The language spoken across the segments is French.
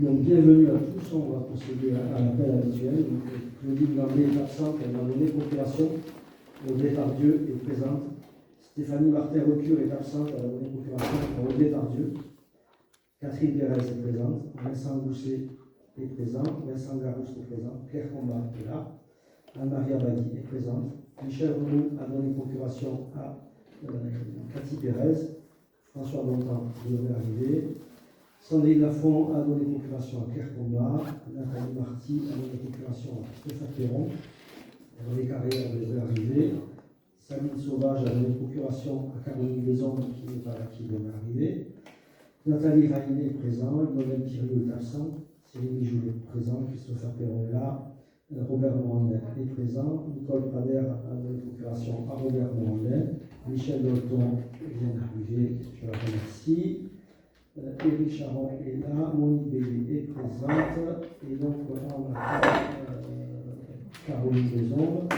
Donc, bienvenue à tous. On va procéder à l'appel habituel. Donc, Claudine Landais est absente. Elle m'a donné procuration. Audrey Tardieu est présente. Stéphanie Martin-Recure est absente. Elle a donné procuration pour Audrey Tardieu. Catherine Pérez est présente. Vincent Gousset est présent. Vincent Garouste est présent. Claire Combat est là. Anne-Marie Abadi est présente. Michel Renaud a donné procuration à Cathy Pérez. François Bontemps devrait arriver. Sandrine Lafont a donné procuration à Claire Combat. Nathalie Marty a donné procuration à Stéphane Perron. René Carrière devrait arriver. Sabine Sauvage a donné procuration à Caroline Maison qui n'est pas là, qui devrait arriver. Nathalie Rainé est présent. Lionel Thiriot est absent. Céline Joule est présent. Christopher Perron est là. Robert Morandin est présent. Nicole Prader a donné procuration à Robert Morandin. Michel Dolton vient d'arriver. Je la remercie. Éric Charon est là, Monique Bélé est présente, et donc on a Caroline Desombres,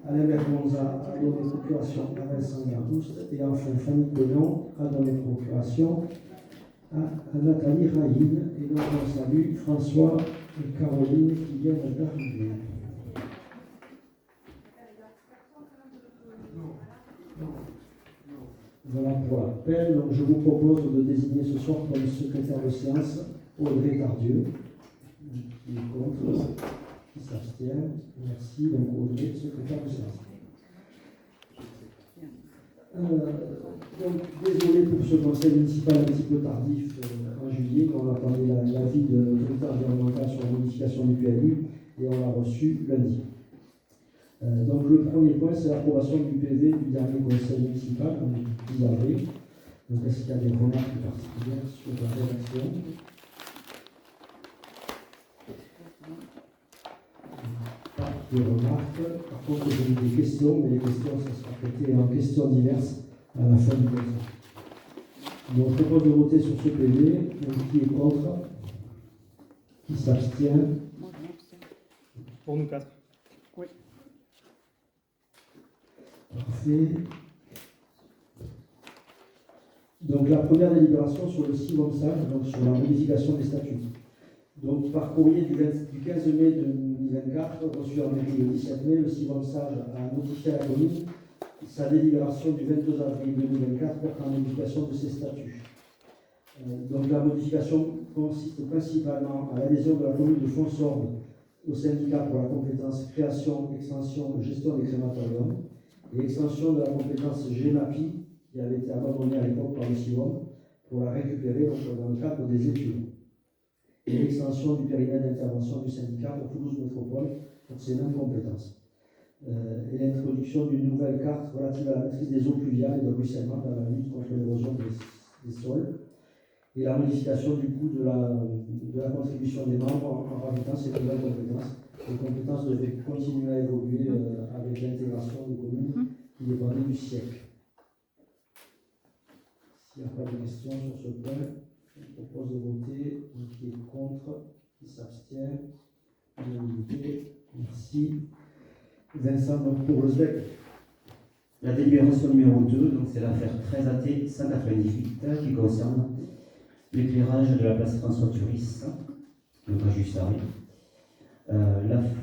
Alain Bergonza a donné procuration à Vincent Garouste, et enfin Fanny Colon a donné procuration à Nathalie Raïne, et donc on salue François et Caroline qui viennent d'arriver. Voilà pour l'appel. Donc je vous propose de désigner ce soir comme secrétaire de séance Audrey Tardieu. Qui est contre, qui s'abstient. Merci. Donc Audrey, secrétaire de séance. Donc désolé pour ce conseil municipal un petit peu tardif en juillet. On attendait l'avis de l'autorité environnementale sur la modification du PLU et on l'a reçu lundi. Donc le premier point, c'est l'approbation du PV du dernier conseil municipal, le 10 avril. Donc est-ce qu'il y a des remarques particulières sur la rédaction? Pas de remarques. Par contre, j'ai eu des questions, mais les questions, ça sera traité en questions diverses à la fin du conseil. Donc je propose de voter sur ce PV. Donc, qui est contre? Qui s'abstient? Pour nous quatre. Oui. Parfait. Donc la première délibération sur le Sivonsage, donc sur la modification des statuts. Donc par courrier du 15 mai 2024, reçu en mairie le 17 mai, le Sivonsage a notifié à la commune sa délibération du 22 avril 2024 portant la modification de ses statuts. Donc la modification consiste principalement à l'adhésion de la commune de Fonsorbe au syndicat pour la compétence création, extension et gestion des crématoriums, et extension de la compétence GEMAPI, qui avait été abandonnée à l'époque par le CIVOM, pour la récupérer dans le cadre des études. Et l'extension du périmètre d'intervention du syndicat pour Toulouse Métropole pour ces mêmes compétences. Et l'introduction d'une nouvelle carte relative à la maîtrise des eaux pluviales et de ruissellement dans la lutte contre l'érosion des sols. Et la modification du coût de la contribution des membres en rajoutant ces nouvelles compétences. Les compétences devaient continuer à évoluer avec l'intégration des communes qui dépendaient du siècle. S'il n'y a pas de questions sur ce point, je propose de voter. Qui est contre? Qui s'abstient? Unanimité. Merci. Vincent, donc pour le SDEC. La délibération numéro 2, donc c'est l'affaire 13 AT 198 qui concerne l'éclairage de la place François Turis, donc à Jussaré.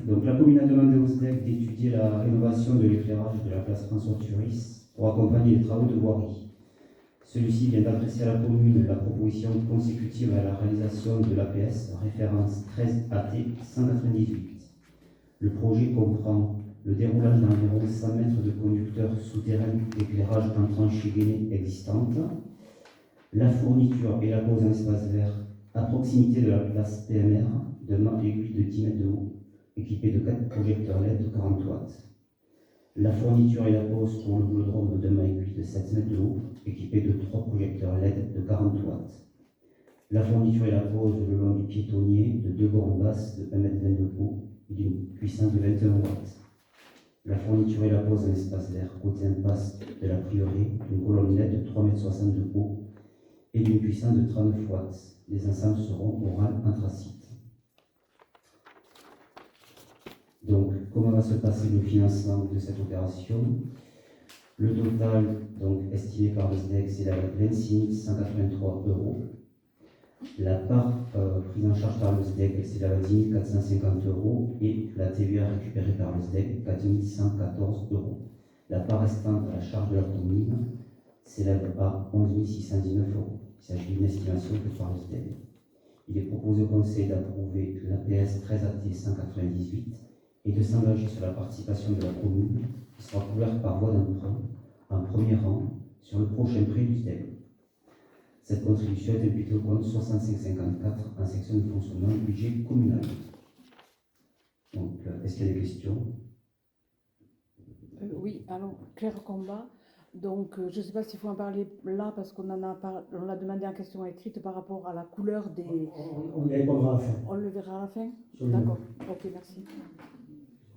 Donc la commune a demandé au SDEC d'étudier la rénovation de l'éclairage de la place François Turis pour accompagner les travaux de voirie. Celui-ci vient d'adresser à la commune la proposition consécutive à la réalisation de l'APS, référence 13 AT 198. Le projet comprend le déroulage d'environ 100 mètres de conducteurs souterrains d'éclairage en tranchée gainée existante, la fourniture et la pose en espace vert à proximité de la place PMR de mâts aiguilles de 10 mètres de haut, équipés de 4 projecteurs LED de 40 watts. La fourniture et la pose pour le boulodrome de mâts aiguilles de 7 mètres de haut, équipés de 3 projecteurs LED de 40 watts. La fourniture et la pose le long du piétonnier de 2 bornes basses de 1,20 m de haut et d'une puissance de 21 watts. La fourniture et la pose en espace vert côté impasse de la prieuré d'une colonne LED de 3,60 m de haut et d'une puissance de 39 watts. Les ensembles seront au rang anthracite. Donc, comment va se passer le financement de cette opération? Le total, donc, estimé par le SDEC, c'est 26 183 €. La part prise en charge par le SDEC s'élève à 10 450 euros et la TVA récupérée par le SDEC 4 114 euros. La part restante à la charge de la commune s'élève à 11 619 euros. Il s'agit d'une estimation faite par le SDEC. Il est proposé au Conseil d'approuver l'APS 13AT 198 et de s'engager sur la participation de la commune qui sera couverte par voie d'emprunt en premier rang sur le prochain prêt du SDEC. Cette contribution est imputée au compte 6554 en section de fonctionnement du budget communal. Donc, est-ce qu'il y a des questions? Oui, alors, Claire Combat. Donc, je ne sais pas s'il faut en parler là, parce qu'on on a demandé en question écrite par rapport à la couleur des... On y répondra à la fin. On le verra à la fin? Absolument. D'accord, ok, merci.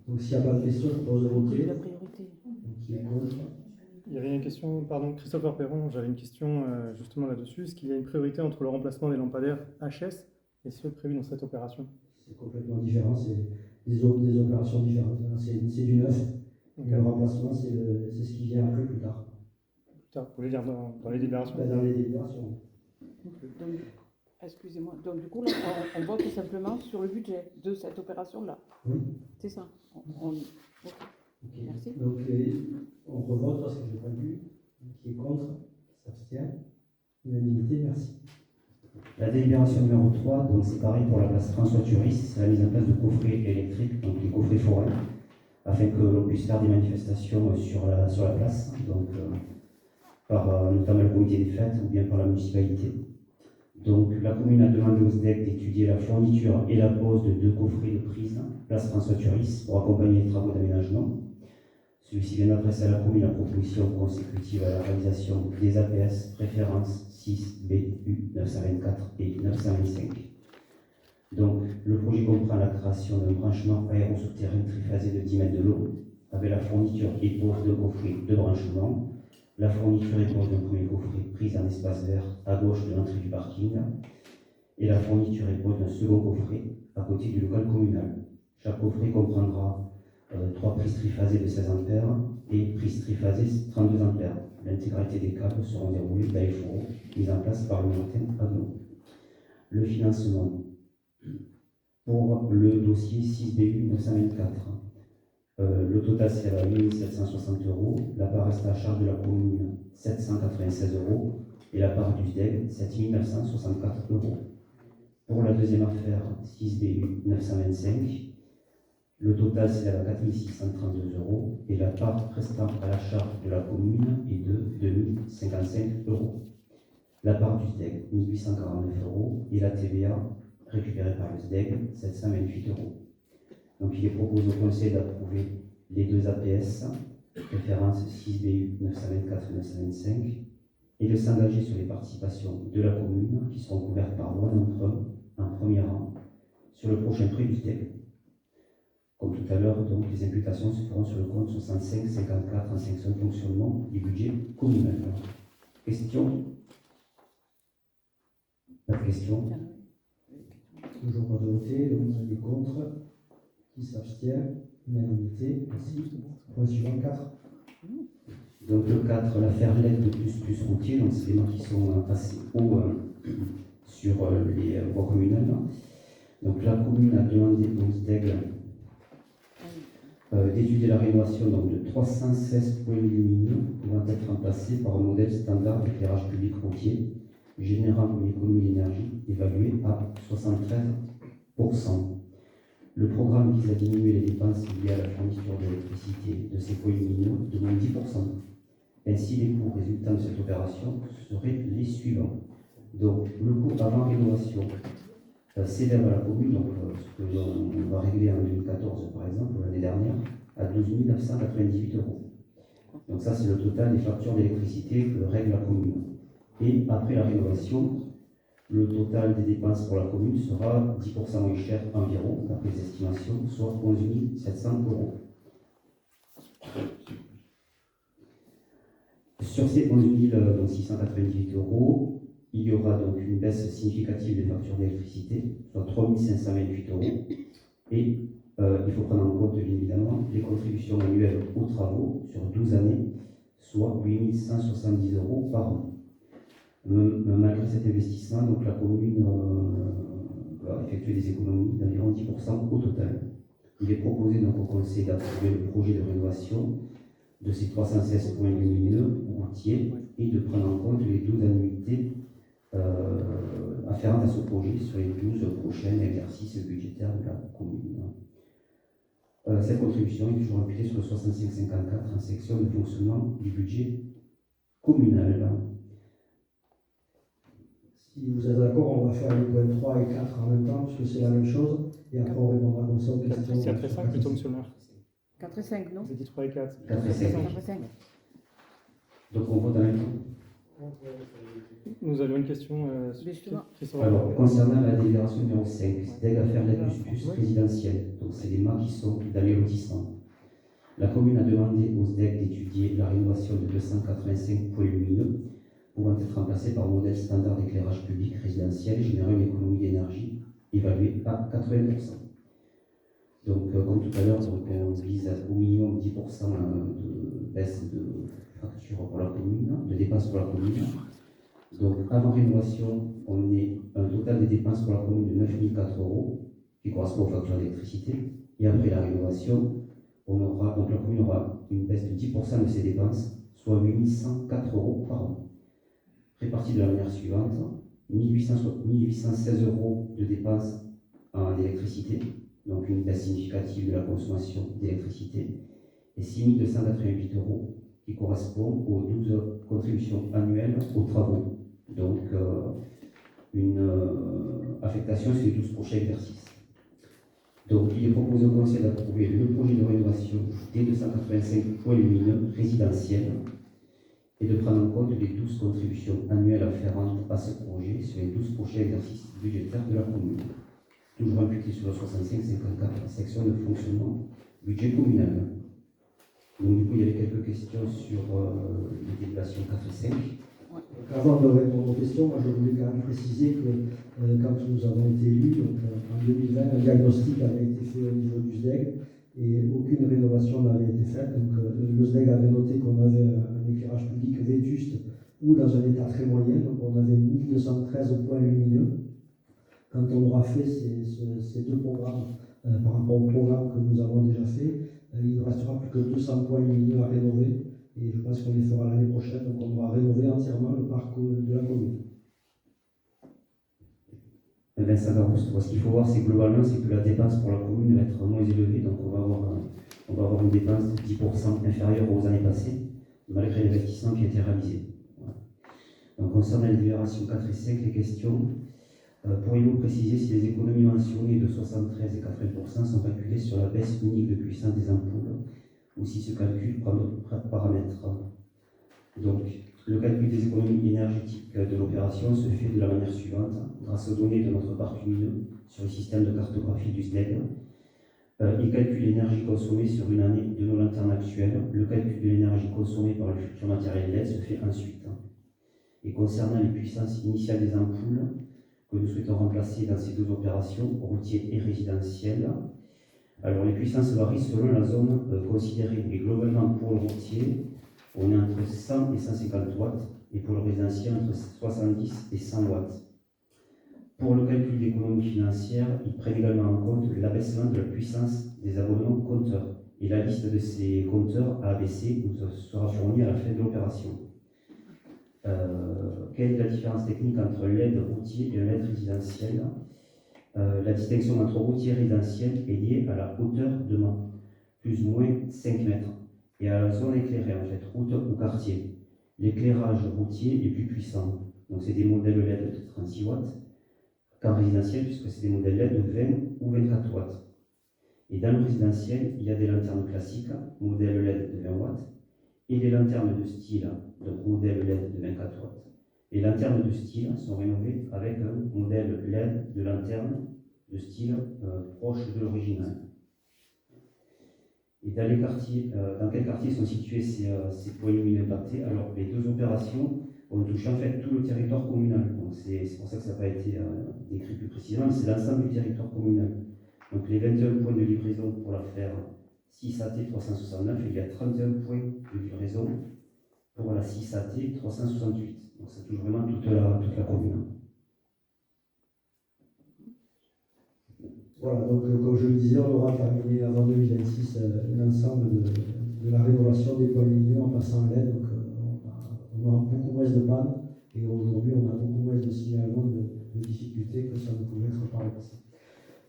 Donc s'il n'y a pas de questions, je propose de voter. La priorité. Donc, qui est contre? Il y avait une question, pardon, Christopher Perron, j'avais une question justement là-dessus. Est-ce qu'il y a une priorité entre le remplacement des lampadaires HS et ceux prévus dans cette opération? C'est complètement différent, c'est des opérations différentes. C'est du neuf. Donc, Le remplacement, c'est ce qui vient après plus tard. vous voulez dire dans les délibérations? Dans les délibérations. Donc, excusez-moi. Donc, du coup, là, on vote tout simplement sur le budget de cette opération-là. Oui. C'est ça. Ok. Ok. Merci. Donc on revote parce que je n'ai pas vu. Qui est contre? Qui s'abstient? Unanimité, merci. La délibération numéro 3, donc c'est pareil pour la place François Turis, c'est la mise en place de coffrets électriques, donc les coffrets forêts, afin que l'on puisse faire des manifestations sur la place, donc par notamment le comité des fêtes ou bien par la municipalité. Donc la commune a demandé au SDEC d'étudier la fourniture et la pose de 2 coffrets de prise, place François Turis, pour accompagner les travaux d'aménagement. Celui-ci vient d'adresser à la commune la proposition consécutive à la réalisation des APS référence 6 BU 924 et 925. Donc, le projet comprend la création d'un branchement aéro-souterrain triphasé de 10 mètres de long, avec la fourniture et pose de coffret de branchement, la fourniture et pose d'un premier coffret prise en espace vert à gauche de l'entrée du parking, et la fourniture et pose d'un second coffret à côté du local communal. Chaque coffret comprendra 3 prises triphasées de 16 ampères et prises triphasées 32 ampères. L'intégralité des câbles seront déroulés dans les fourreaux mis en place par le Martin Agno. Le financement pour le dossier 6BU 924. Le total s'élève à 1 760 euros, la part reste à charge de la commune 796 euros et la part du SDEC 7 964 euros. Pour la deuxième affaire 6BU 925, le total s'élève à 4 632 euros et la part restant à la charge de la commune est de 2 055 euros. La part du SDEC 1 849 euros et la TVA récupérée par le SDEC 728 euros. Donc il est proposé au Conseil d'approuver les 2 APS, référence 6BU 924-925, et de s'engager sur les participations de la commune qui seront couvertes par voie d'emprunt en premier rang sur le prochain prêt du SDEC. Comme tout à l'heure, donc, les imputations se feront sur le compte 65-54 en section de fonctionnement du budget communal. Question? Pas de question? Toujours pas de voter, donc qui est contre? Qui s'abstient? Unanimité, merci. Point suivant, 4. Donc le 4, l'affaire LED de plus routier, donc c'est des marques qui sont assez hauts sur les voies communales. Donc la commune a demandé au SDEG d'étudier la rénovation donc, de 316 points lumineux pouvant être remplacés par un modèle standard d'éclairage public routier générant une économie d'énergie évaluée à 73%. Le programme vise à diminuer les dépenses liées à la fourniture d'électricité de ces points lumineux de moins 10%. Ainsi, les coûts résultant de cette opération seraient les suivants. Donc, le coût avant rénovation s'élève à la commune, donc ce que l'on va régler en 2014 par exemple, l'année dernière, à 12 998 euros. Donc ça, c'est le total des factures d'électricité que règle la commune. Et après la rénovation, le total des dépenses pour la commune sera 10% moins cher environ, d'après les estimations, soit 11 700 euros. Sur ces 11 698 euros, il y aura donc une baisse significative des factures d'électricité, soit 3 528 euros. Et il faut prendre en compte, bien évidemment, les contributions annuelles aux travaux sur 12 années, soit 8 170 euros par an. Malgré cet investissement, donc, la commune va effectuer des économies d'environ 10% au total. Il est proposé donc au Conseil d'approuver le projet de rénovation de ces 316 points lumineux routiers et de prendre en compte les 12 annuités afférentes à ce projet sur les 12 prochains exercices budgétaires de la commune. Cette contribution est toujours imputée sur le 65-54 en section de fonctionnement du budget communal. Si vous êtes d'accord, on va faire les points 3 et 4 en même temps, parce que c'est la même chose, et après on répondra comme ça aux questions. 4 et 5 plutôt, monsieur le maire. 4 et 5, non? Vous avez dit 3 et 4. 4 et 5. 4 et 5. Donc on vote en même temps. Nous avions une question. Justement. Christophe. Alors, concernant la délibération numéro 5, c'est affaire d'aide plus résidentielle. Donc, c'est des mâts qui sont dans les lotissements. La commune a demandé au SDEC d'étudier la rénovation de 285 points lumineux pouvant être remplacés par un modèle standard d'éclairage public résidentiel générant une économie d'énergie évaluée à 80%. Donc, comme tout à l'heure, on vise au minimum 10% de baisse de facture pour la commune, de dépenses pour la commune. Donc, avant rénovation, on est un total des dépenses pour la commune de 9 004 €, qui correspond aux factures d'électricité. Et après la rénovation, donc la commune aura une baisse de 10% de ses dépenses, soit 8 104 € par an. Répartis de la manière suivante: 1816 € de dépenses en électricité, donc une baisse significative de la consommation d'électricité, et 6 288 € qui correspond aux 12 contributions annuelles aux travaux. Donc, une affectation sur les 12 prochains exercices. Donc, il est proposé au Conseil d'approuver le projet de rénovation des 285 points lumineux résidentiels et de prendre en compte les 12 contributions annuelles afférentes à ce projet sur les 12 prochains exercices budgétaires de la commune. Toujours imputé sur le 65-54, section de fonctionnement budget communal. Donc, du coup, il y avait quelques questions sur les délibérations 4 et 5. Avant de répondre aux questions, moi je voulais quand même préciser que quand nous avons été élus, donc, en 2020, un diagnostic avait été fait au niveau du SDEG et aucune rénovation n'avait été faite. Donc le SDEG avait noté qu'on avait un éclairage public vétuste ou dans un état très moyen, donc on avait 1213 points lumineux. Quand on aura fait ces deux programmes par rapport au programme que nous avons déjà fait, il ne restera plus que 200 points lumineux à rénover. Et je pense qu'on les fera l'année prochaine, donc on va rénover entièrement le parc de la commune. Vincent Garouste, ce qu'il faut voir, c'est que globalement, c'est que la dépense pour la commune va être moins élevée, donc on va avoir une dépense de 10% inférieure aux années passées, malgré l'investissement qui a été réalisé. Voilà. Donc, concernant les délibérations 4 et 5, les questions, pourriez-vous préciser si les économies mentionnées de 73 et 80% sont calculées sur la baisse unique de puissance des ampoules ou si ce calcul prend d'autres paramètres? Donc, le calcul des économies énergétiques de l'opération se fait de la manière suivante, grâce aux données de notre parc lumineux sur le système de cartographie du SDEG. Il calcule l'énergie consommée sur une année de nos lanternes actuelles. Le calcul de l'énergie consommée par le futur matériel LED se fait ensuite. Et concernant les puissances initiales des ampoules que nous souhaitons remplacer dans ces deux opérations, routières et résidentielles, alors les puissances varient selon la zone considérée. Et globalement, pour le routier, on est entre 100 et 150 watts, et pour le résidentiel, entre 70 et 100 watts. Pour le calcul d'économie financière, il prend également en compte l'abaissement de la puissance des abonnements compteurs. Et la liste de ces compteurs à abaisser nous sera fournie à la fin de l'opération. Quelle est la différence technique entre l'aide routier et l'aide résidentielle? La distinction entre routier et résidentiel est liée à la hauteur de mât, plus ou moins 5 mètres, et à la zone éclairée, en fait, route ou quartier. L'éclairage routier est plus puissant, donc c'est des modèles LED de 36 watts, qu'en résidentiel, puisque c'est des modèles LED de 20 ou 24 watts. Et dans le résidentiel, il y a des lanternes classiques, modèle LED de 20 watts, et des lanternes de style, donc modèle LED de 24 watts. Les lanternes de style sont rénovées avec un modèle LED de lanterne de style proche de l'original. Et dans les quartiers, dans quels quartiers sont situés ces points lumineux impactés? Alors, les deux opérations vont toucher en fait tout le territoire communal. Donc, c'est pour ça que ça n'a pas été décrit plus précisément, mais c'est l'ensemble du territoire communal. Donc, les 21 points de livraison pour l'affaire 6 AT 369, il y a 31 points de livraison pour la 6AT 368. Donc ça touche vraiment toute la commune. Voilà, donc comme je le disais, on aura terminé avant 2026 l'ensemble de la rénovation des points lumineux en passant à LED. Donc on aura beaucoup moins de pannes et aujourd'hui on a beaucoup moins de signalements de difficultés que ça ne pouvait être par le passé.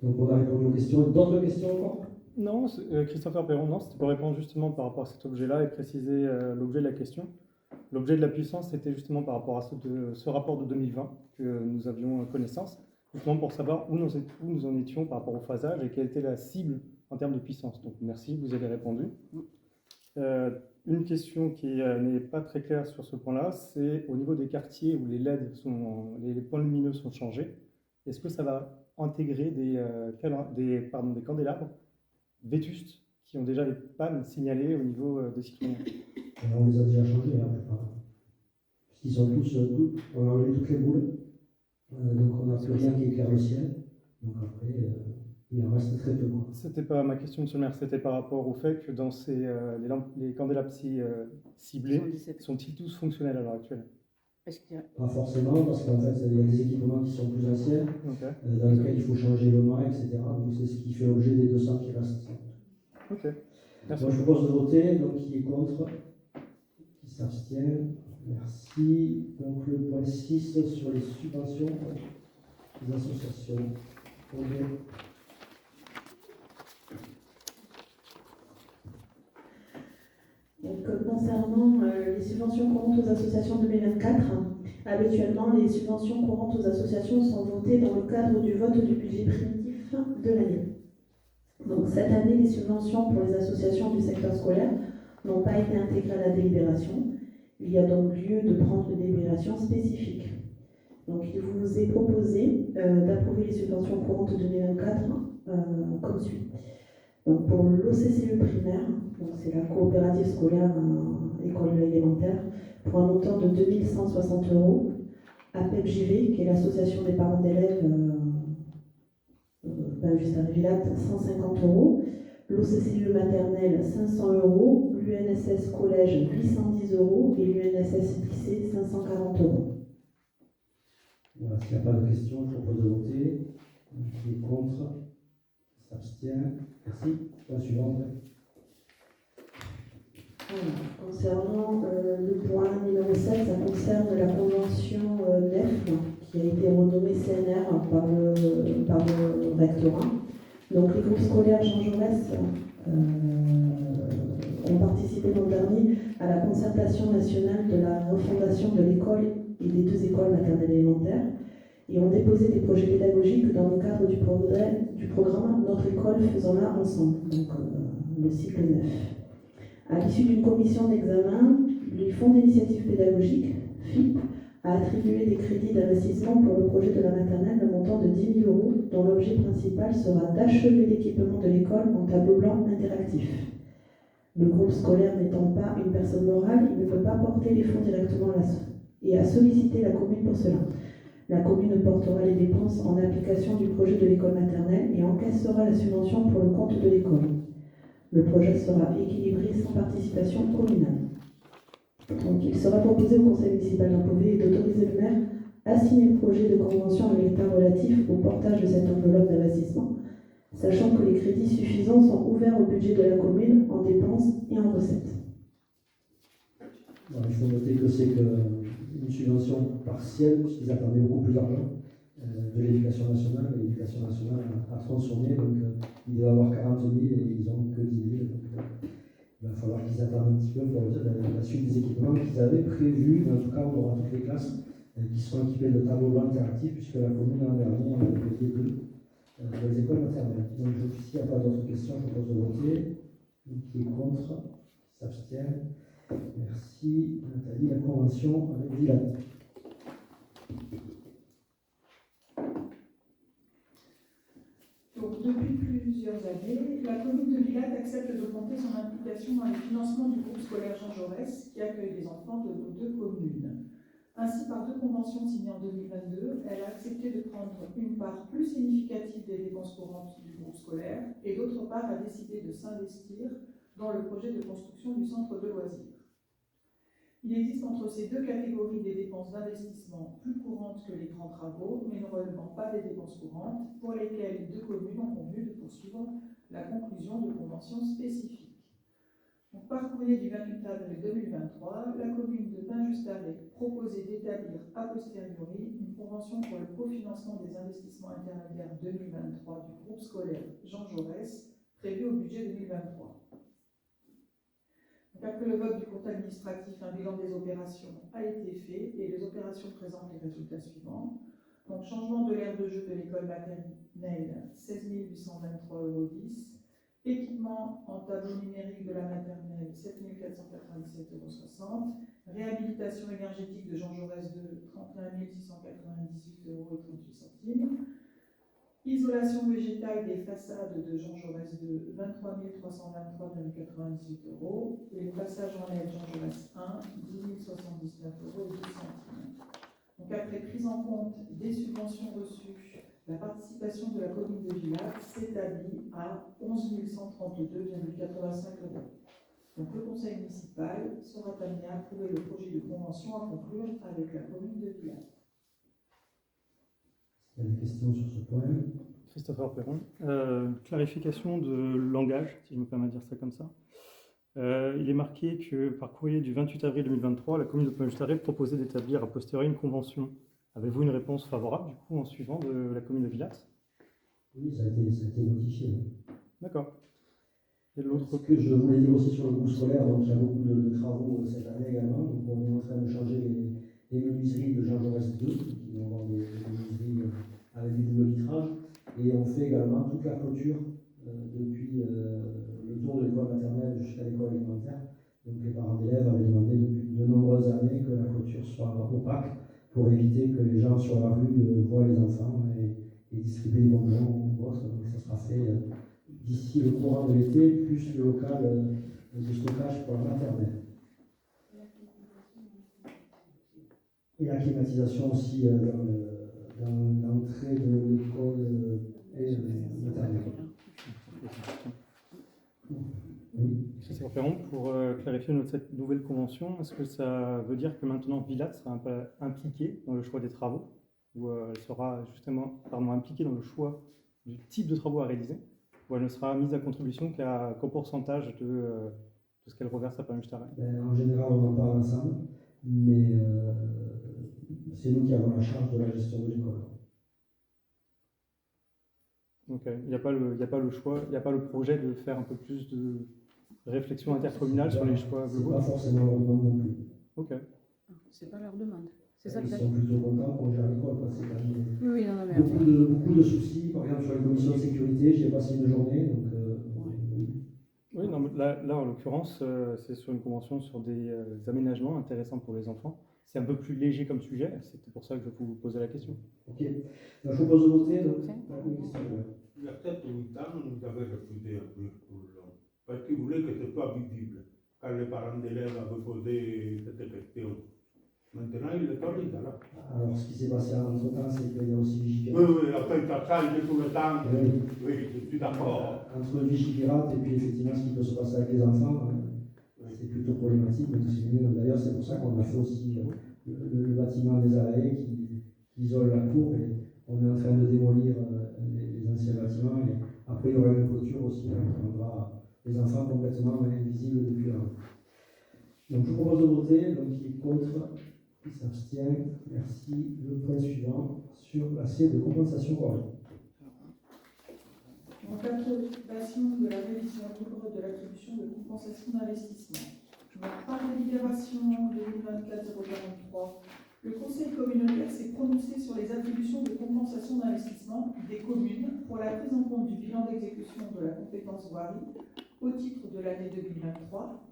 Donc on a répondu aux questions. D'autres questions encore? Non, Christopher Perron, non, c'était pour répondre justement par rapport à cet objet-là et préciser l'objet de la question. L'objet de la puissance, c'était justement par rapport à ce rapport de 2020 que nous avions connaissance, justement pour savoir où nous en étions par rapport au phasage et quelle était la cible en termes de puissance. Donc merci, vous avez répondu. Une question qui n'est pas très claire sur ce point-là, c'est au niveau des quartiers où les LED les points lumineux sont changés, est-ce que ça va intégrer des candélabres vétustes qui ont déjà les pannes signalées au niveau des citoyens? On les a déjà changés, la plupart. Puisqu'ils sont tous, on a enlevé toutes les boules, donc on n'a plus rien qui éclaire le ciel. Donc après, il en reste très peu. C'était pas ma question, monsieur le maire, c'était par rapport au fait que dans les candélabres ciblés, sont-ils tous fonctionnels à l'heure actuelle? Pas forcément, parce qu'en fait, il y a des équipements qui sont plus anciens, dans lesquels il faut changer le mât, etc. Donc c'est ce qui fait l'objet des 200 qui restent. Ok. Merci. Moi, je propose de voter, donc qui est contre, qui s'abstient. Merci. Donc le point 6 sur les subventions des associations. Donc, concernant les subventions courantes aux associations 2024, habituellement les subventions courantes aux associations sont votées dans le cadre du vote du budget primitif de l'année. Donc cette année, les subventions pour les associations du secteur scolaire n'ont pas été intégrées à la délibération. Il y a donc lieu de prendre une délibération spécifique. Donc il vous est proposé d'approuver les subventions courantes 2024 comme suit. Donc pour l'OCCE primaire, c'est la coopérative scolaire école élémentaire, pour un montant de 2160 €. APEPJV, qui est l'association des parents d'élèves juste à Rivillac, 150 €. L'OCCE maternelle, 500 €. L'UNSS collège, 810 €. Et l'UNSS lycée, 540 €. Voilà, s'il n'y a pas de questions, je propose de voter. Qui est contre? S'abstient. Merci. Point suivant. Concernant le point numéro 7, ça concerne la convention NEF, qui a été renommée CNR par le rectorat. Donc les groupes scolaires Jean Jaurès ont participé l'an dernier à la concertation nationale de la refondation de l'école et des 2 écoles maternelles élémentaires et ont déposé des projets pédagogiques dans le cadre du programme Notre école faisons-la ensemble, donc le cycle 9. À l'issue d'une commission d'examen, le Fonds d'initiative pédagogique, FIP, a attribué des crédits d'investissement pour le projet de la maternelle d'un montant de 10 000 €, dont l'objet principal sera d'achever l'équipement de l'école en tableau blanc interactif. Le groupe scolaire n'étant pas une personne morale, il ne peut pas porter les fonds directement et a sollicité la commune pour cela. La commune portera les dépenses en application du projet de l'école maternelle et encaissera la subvention pour le compte de l'école. Le projet sera équilibré sans participation communale. Donc, il sera proposé au conseil municipal d'Ampové d'autoriser le maire à signer le projet de convention avec l'État relatif au portage de cette enveloppe d'investissement, sachant que les crédits suffisants sont ouverts au budget de la commune en dépenses et en recettes. Alors, il faut noter que c'est une subvention partielle, puisqu'ils attendaient beaucoup plus d'argent de l'éducation nationale. L'éducation nationale a tronçonné, donc ils devaient avoir 40 000 et ils n'ont que 10 000. Donc, il va falloir qu'ils attendent un petit peu pour la suite des équipements qu'ils avaient prévus. Mais en tout cas, on aura toutes les classes qui seront équipées de tableaux blancs interactifs, puisque la commune l'an dernier en avait payé 2 dans les écoles maternelles. Donc, s'il n'y a pas d'autres questions, je propose de voter. Qui est contre? S'abstient. Merci. Nathalie, la convention avec Dylan. Donc, depuis plusieurs années, la commune de Villatte accepte d'augmenter son implication dans le financement du groupe scolaire Jean Jaurès, qui accueille les enfants de nos 2 communes. Ainsi, par 2 conventions signées en 2022, elle a accepté de prendre une part plus significative des dépenses courantes du groupe scolaire et d'autre part a décidé de s'investir dans le projet de construction du centre de loisirs. Il existe entre ces deux catégories des dépenses d'investissement plus courantes que les grands travaux, mais ne relevant pas des dépenses courantes, pour lesquelles les deux communes ont convenu de poursuivre la conclusion de conventions spécifiques. Donc, par courrier du 28 avril 2023, la commune de Bain-Just-Arrêt proposait d'établir a posteriori une convention pour le cofinancement des investissements intermédiaires 2023 du groupe scolaire Jean Jaurès, prévu au budget 2023. Donc, après le vote du compte administratif, un bilan des opérations a été fait et les opérations présentent les résultats suivants. Donc, changement de l'aire de jeu de l'école maternelle, 16 823,10 €. Équipement en tableau numérique de la maternelle, 7 497,60 €. Réhabilitation énergétique de Jean Jaurès 2, 31 698,38 €. Isolation végétale des façades de Jean Jaurès 2, 23 323,98 €. Et le passage en LED Jean Jaurès 1, 10 079,10 €. Donc après prise en compte des subventions reçues, la participation de la commune de Villac s'établit à 11 132,85 €. Donc le conseil municipal sera amené à approuver le projet de convention à conclure avec la commune de Villac. Il y a des questions sur ce point? Christopher Perron. Clarification de langage, si je me permets de dire ça comme ça. Il est marqué que par courrier du 28 avril 2023, la commune de Bain-Just-Arrêt proposait d'établir a posteriori une convention. Avez-vous une réponse favorable, du coup, en suivant de la commune de Villats? Oui, ça a été notifié. D'accord. Et l'autre... Ce que je voulais dire aussi sur le groupe scolaire, donc il y a beaucoup de travaux cette année également. Donc on est en train de changer les menuiseries de Jean Jaurès 2, qui vont avoir des menuiseries avec du double vitrage. Et on fait également toute la clôture depuis le tour de l'école maternelle jusqu'à l'école élémentaire. Donc les parents d'élèves avaient demandé depuis de nombreuses années que la clôture soit opaque pour éviter que les gens sur la rue voient les enfants et distribuer des bonbons ou autre. Donc ça sera fait d'ici le courant de l'été, plus le local de stockage pour la maternelle. Et la climatisation aussi dans l'entrée de l'école et maternelle. Oui. Christopher Perron, pour clarifier cette nouvelle convention, est-ce que ça veut dire que maintenant Villats sera un peu impliquée dans le choix des travaux, ou elle sera justement impliquée dans le choix du type de travaux à réaliser, ou elle ne sera mise à contribution qu'au pourcentage de ce qu'elle reverse à Bain-Just-Arrêt? En général, on en parle ensemble, mais c'est nous qui avons la charge de la gestion de l'école. Donc il n'y a pas le choix, il n'y a pas le projet de faire un peu plus de réflexion intercommunale sur les choix globaux? C'est pas forcément leur demande non plus. Ok. C'est pas leur demande. C'est ça Ils que sont plutôt contents qu'on gère l'école. C'est quand même oui, non, mais beaucoup de soucis, par exemple sur les commissions de sécurité, j'y ai passé une journée. Donc, oui, non, mais là en l'occurrence, c'est sur une convention sur des aménagements intéressants pour les enfants. C'est un peu plus léger comme sujet, c'était pour ça que je vous posais la question. Ok. Donc, je propose de voter. Donc, Il y a 7 ou 8 ans, nous avons refusé un peu parce qu'ils voulaient que ce soit visible. Quand les parents d'élèves avaient posé cette question. Maintenant, ils l'autorisent. Alors, ce qui s'est passé entre-temps, c'est qu'il y a aussi Vigipirate. Oui, après ça change tout le temps. Oui, je suis d'accord. Entre Vigipirate et puis effectivement ce qui peut se passer avec les enfants, c'est plutôt problématique. Donc, c'est mieux. D'ailleurs, c'est pour ça qu'on a fait aussi le bâtiment des arrêts qui isole la cour. Et on est en train de démolir les anciens bâtiments. Et après, il y aura une clôture aussi qui rendra les enfants complètement invisibles depuis là. Donc, je vous propose de voter. Donc, qui est contre? Qui s'abstient? Merci. Le point suivant sur l'assiette de compensation correcte. En approbation de la révision libre de l'attribution de compensation d'investissement. Par délibération 2024-043, le Conseil communautaire s'est prononcé sur les attributions de compensation d'investissement des communes pour la prise en compte du bilan d'exécution de la compétence voirie au titre de l'année 2023.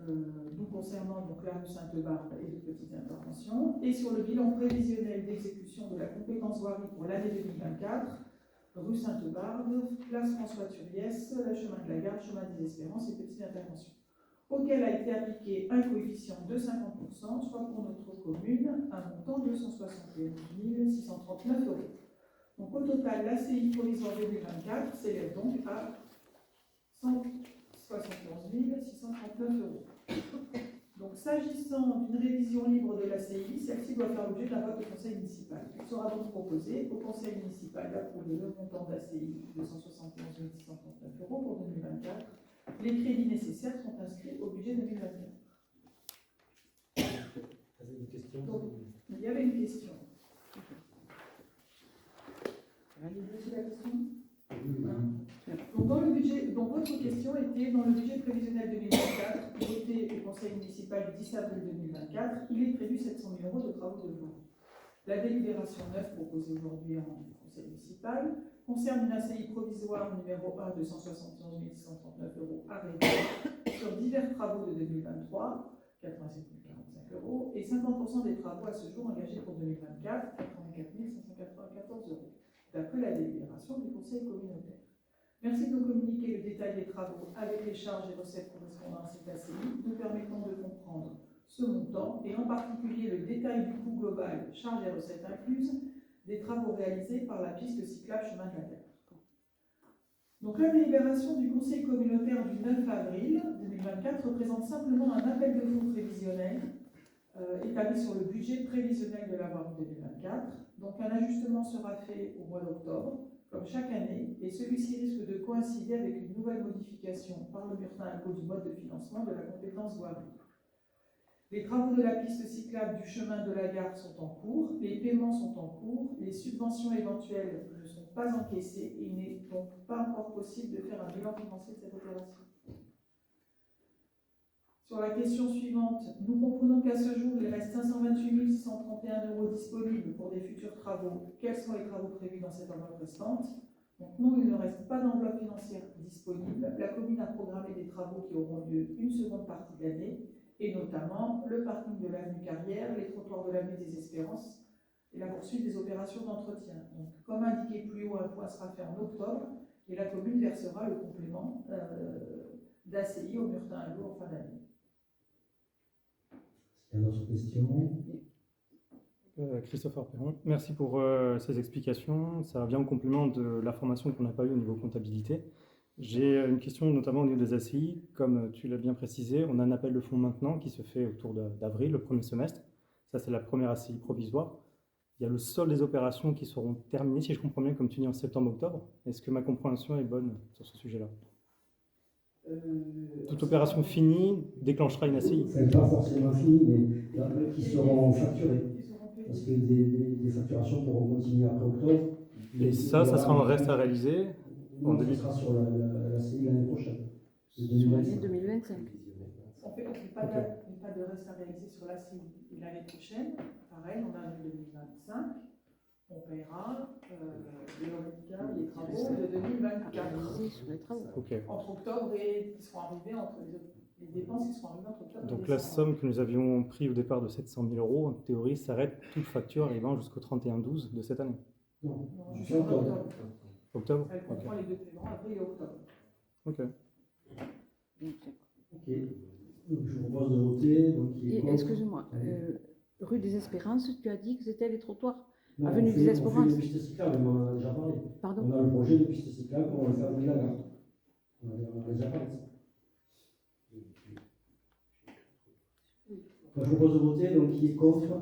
Nous concernant donc la rue Sainte-Barbe et de petites interventions, et sur le bilan prévisionnel d'exécution de la compétence voirie pour l'année 2024, rue Sainte-Barbe, place François Turiès, la chemin de la Garde, chemin des Espérances et petites interventions, auquel a été appliqué un coefficient de 50%, soit pour notre commune, un montant de 171 639 €. Donc au total, l'ACI provisoire 2024 s'élève donc à 171 639 €. Donc, s'agissant d'une révision libre de l'ACI, celle-ci doit faire l'objet d'un vote au conseil municipal. Il sera donc proposé au conseil municipal d'approuver le montant d'ACI de 171 639 € pour 2024. Les crédits nécessaires sont inscrits au budget 2024. Donc, il y avait une question. Avez-vous reçu la question? Donc, dans le budget, donc votre question était dans le budget prévisionnel 2024, voté au conseil municipal du 10 avril 2024, il est prévu 700 000 € de travaux de voirie. La délibération 9 proposée aujourd'hui en conseil municipal concerne une ACI provisoire numéro 1 de 171 639 € à réduire sur divers travaux de 2023, 87 045 € et 50% des travaux à ce jour engagés pour 2024, 84 594 €, d'après la délibération du conseil communautaire. Merci de nous communiquer le détail des travaux avec les charges et recettes correspondant à cette ACI, nous permettant de comprendre ce montant et en particulier le détail du coût global, charges et recettes incluses, des travaux réalisés par la piste cyclable chemin de la Gare. Donc la délibération du conseil communautaire du 9 avril 2024 représente simplement un appel de fonds prévisionnel établi sur le budget prévisionnel de la voirie 2024. Donc un ajustement sera fait au mois d'octobre, comme chaque année, et celui-ci risque de coïncider avec une nouvelle modification par le Murtin-Alco du mode de financement de la compétence voirie. Les travaux de la piste cyclable du chemin de la Gare sont en cours, les paiements sont en cours, les subventions éventuelles ne sont pas encaissées et il n'est donc pas encore possible de faire un bilan financier de cette opération. Sur la question suivante, nous comprenons qu'à ce jour, il reste 528 631 € disponibles pour des futurs travaux. Quels sont les travaux prévus dans cette enveloppe restante? Donc non, il ne reste pas d'enveloppe financière disponible. La commune a programmé des travaux qui auront lieu une seconde partie de l'année, et notamment le parking de l'avenue Carrière, les trottoirs de l'avenue des Espérances et la poursuite des opérations d'entretien. Donc, comme indiqué plus haut, un point sera fait en octobre et la commune versera le complément d'ACI au Murtin-Alco en fin d'année. Il y a d'autres questions? Christopher Perron, merci pour ces explications. Ça vient au complément de l'information qu'on n'a pas eue au niveau comptabilité. J'ai une question notamment au niveau des ACI. Comme tu l'as bien précisé, on a un appel de fonds maintenant qui se fait autour d'avril, le premier semestre. Ça, c'est la première ACI provisoire. Il y a le solde des opérations qui seront terminées, si je comprends bien, comme tu dis, en septembre-octobre. Est-ce que ma compréhension est bonne sur ce sujet-là? Toute opération finie déclenchera une ACI. Ça n'est pas forcément fini, mais il y en a qui seront facturés. Parce que des facturations pourront continuer après octobre. Et ça sera un reste à réaliser en ça sera sur la CI l'année prochaine. Sur l'année 2025. En fait, on ne fait pas de reste à réaliser sur la CI l'année prochaine. Pareil, on a en 2025. On paiera les travaux de 2024. Okay. Entre octobre et qui seront arrivés entre les dépenses qui seront arrivées entre octobre et donc décembre. la somme que nous avions pris au départ de 700 000 €, en théorie, s'arrête toute facture arrivant jusqu'au 31/12 de cette année. Non, jusqu'en octobre. Octobre. Elle comprend les deux paiements, avril et octobre. Ok. Ok. Donc, je vous propose de voter. Excusez-moi, rue des Espérances, tu as dit que c'était les trottoirs? Non, Avenue des Espérances. On fait une piste cyclable, mais on en a déjà parlé. Pardon? On a le projet de piste cyclable, on va le faire avenue de la Gare. On a déjà parlé de ça. Je vous propose de voter, donc qui est contre?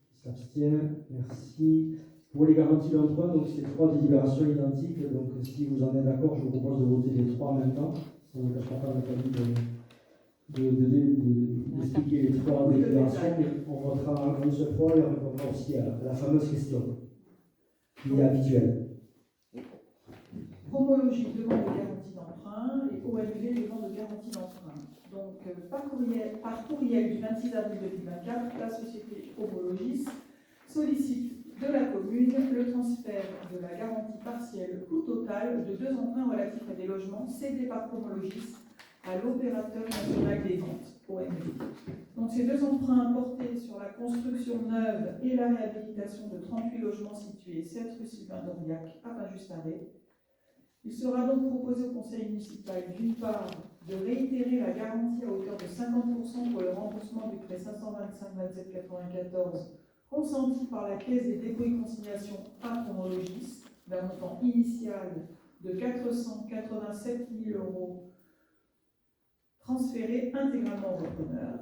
Qui s'abstient? Merci. Pour les garanties d'emprunt, donc c'est 3 délibérations identiques. Donc si vous en êtes d'accord, je vous propose de voter les 3 en même temps. Ça ne cache pas Nathalie d'expliquer les 3 délibérations, mais on votera une seule fois et on répondra aussi à la fameuse question qui est habituelle. Promologie, demande de garantie d'emprunt et OLV, demande de garantie d'emprunt. Donc, par courriel du 26 avril 2024, la société Promologis sollicite de la commune le transfert de la garantie partielle ou totale de 2 emprunts relatifs à des logements cédés par Promologis à l'opérateur national des ventes, ONV. Donc ces 2 emprunts portés sur la construction neuve et la réhabilitation de 38 logements situés 7 rue Sylvain d'Aurillac à Pas-Juste-Arrêt. Il sera donc proposé au conseil municipal d'une part de réitérer la garantie à hauteur de 50% pour le remboursement du prêt 525 27 94 consenti par la Caisse des dépôts et consignations à Promologis d'un montant initial de 487 000 € transféré intégralement au repreneur.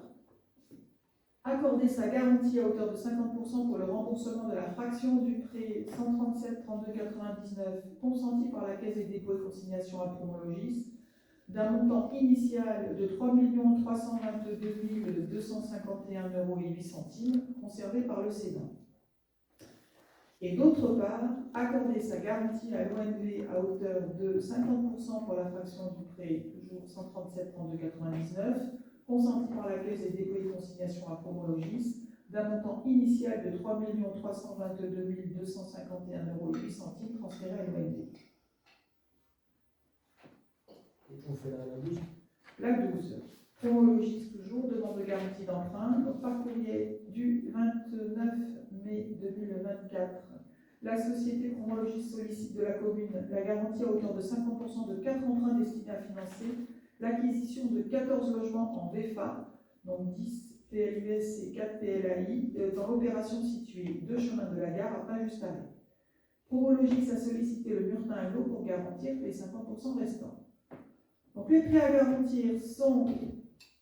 accorder sa garantie à hauteur de 50% pour le remboursement de la fraction du prêt 137 32 99 consenti par la Caisse des dépôts et consignations à Promologis d'un montant initial de 3 322 251,08 € conservé par le cédant. Et d'autre part, accorder sa garantie à l'ONV à hauteur de 50% pour la fraction du prêt, toujours 137 32 99, consenti par la Caisse des dépôts et consignations à Promologis, d'un montant initial de 3 322 251,08 € transféré à l'ONV. On fait la 12. La 12. Promologis toujours, demande de garantie d'emprunt. Donc, par courrier du 29 mai 2024, la société Promologis sollicite de la commune la garantie à hauteur de 50% de 4 emprunts destinés à financer l'acquisition de 14 logements en VFA, donc 10 PLUS et 4 PLAI, dans l'opération située 2 chemin de la gare à Pain-Juste-Arrêt. Promologis a sollicité le Murtin Aglo pour garantir les 50% restants. Donc les prêts à garantir sont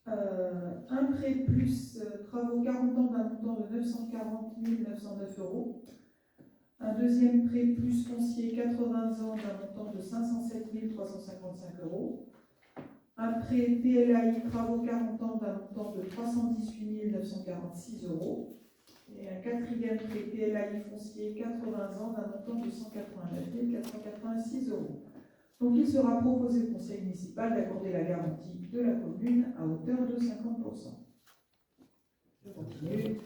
un prêt plus travaux 40 ans d'un montant de 940 909 €, un deuxième prêt plus foncier 80 ans d'un montant de 507 355 €, un prêt PLAI travaux 40 ans d'un montant de 318 946 € et un quatrième prêt PLAI foncier 80 ans d'un montant de 189 486 €. Donc il sera proposé au conseil municipal d'accorder la garantie de la commune à hauteur de 50%. Je continue.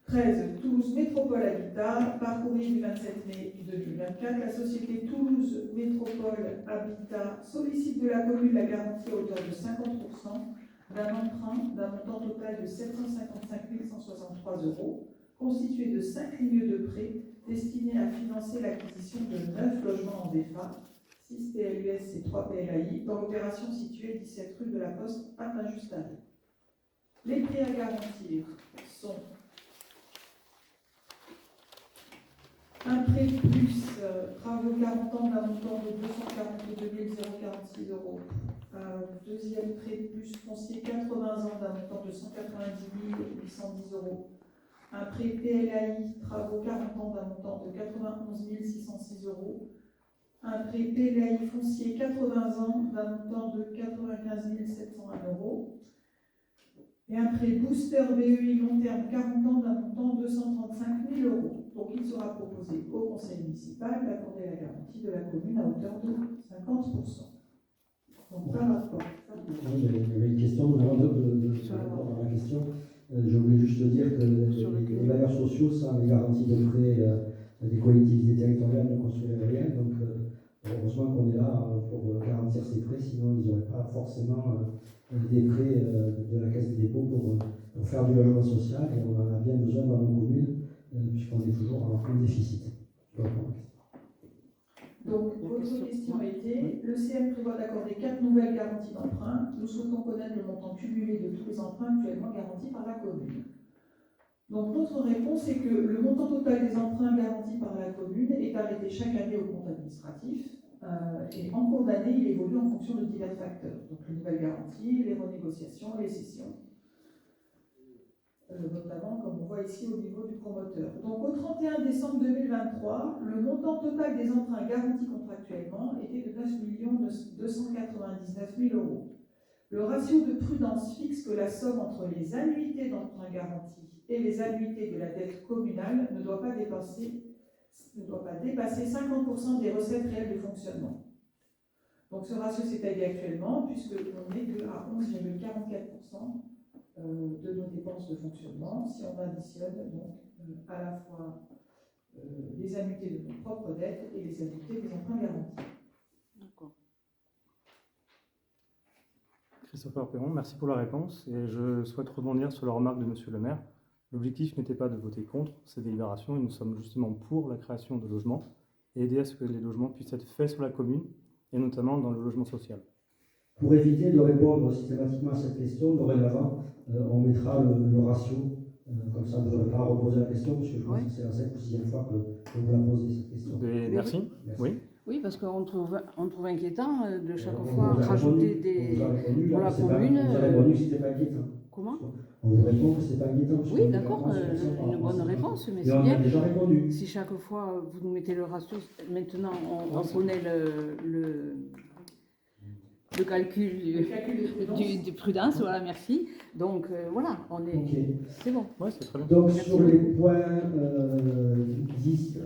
13. Toulouse Métropole Habitat, par courrier du 27 mai 2024, la société Toulouse Métropole Habitat sollicite de la commune la garantie à hauteur de 50% d'un emprunt d'un montant total de 755 163 €, constitué de 5 lignes de prêt destinées à financer l'acquisition de 9 logements en VFA, 6 PLUS et 3 PLAI, dans l'opération située 17 rue de la Poste à Pain-Juste-Arrêt. Les prêts à garantir sont un prêt plus travaux 40 ans d'un montant de 242 046 €, un deuxième prêt plus foncier 80 ans d'un montant de 190 810 €, un prêt PLAI travaux 40 ans d'un montant de 91 606 €, un prêt PLAI foncier 80 ans d'un montant de 95 701 € et un prêt booster BEI long terme 40 ans d'un montant de 135 000 €. Donc il sera proposé au conseil municipal d'accorder la garantie de la commune à hauteur de 50%. Donc par rapport. Il y avait une question, avant de répondre à la question, je voulais juste dire que les bailleurs sociaux, sans les garanties de prêt des collectivités territoriales, ne construiraient rien. Donc heureusement qu'on est là pour garantir ces prêts, sinon ils n'auraient pas forcément des prêts de la Caisse des dépôts pour faire du logement social, et on en a bien besoin dans nos communes, puisqu'on est toujours en déficit. Donc, votre question était, le CM prévoit d'accorder 4 nouvelles garanties d'emprunt. Nous souhaitons connaître le montant cumulé de tous les emprunts actuellement garantis par la commune. Donc, notre réponse est que le montant total des emprunts garantis par la commune est arrêté chaque année au compte administratif. Et en cours d'année, il évolue en fonction de divers facteurs. Donc, les nouvelles garanties, les renégociations, les cessions. Notamment, comme on voit ici, au niveau du promoteur. Donc, au 31 décembre 2023, le montant total des emprunts garantis contractuellement était de 9 299 000 €. Le ratio de prudence fixe que la somme entre les annuités d'emprunt garantis et les annuités de la dette communale ne doit pas dépasser 50% des recettes réelles de fonctionnement. Donc, ce ratio s'établit actuellement, puisqu'on est à 11,44% de nos dépenses de fonctionnement, si on additionne donc à la fois les annuités de nos propres dettes et les annuités des emprunts garantis. D'accord. Christopher Perron, merci pour la réponse. Et je souhaite rebondir sur la remarque de Monsieur le maire. L'objectif n'était pas de voter contre ces délibérations, et nous sommes justement pour la création de logements et aider à ce que les logements puissent être faits sur la commune, et notamment dans le logement social. Pour éviter de répondre systématiquement à cette question, dorénavant, on mettra le ratio, comme ça vous n'aurez pas à reposer la question, parce que je pense que c'est la 7e ou 6e fois que vous la posez, cette question. Merci. Oui. Oui, parce qu'on trouve inquiétant de chaque On fois vous a rajouter répondu, des. on vous a répondu, pour la c'est pas- commune, on vous a répondu que c'était pas inquiétant. Comment? On vous répond que c'est pas inquiétant. parce Oui, qu'on d'accord, est vraiment sur ça par une rapport à bonne ça. réponse, mais Mais c'est on a bien. déjà répondu. Si chaque fois vous nous mettez le ratio, maintenant on c'est- connaît le calcul Le calcul de prudence. de prudence, voilà, merci. Donc voilà, on est, Ok. c'est bon. Ouais, c'est très bien. Donc Merci sur les beaucoup. points 10,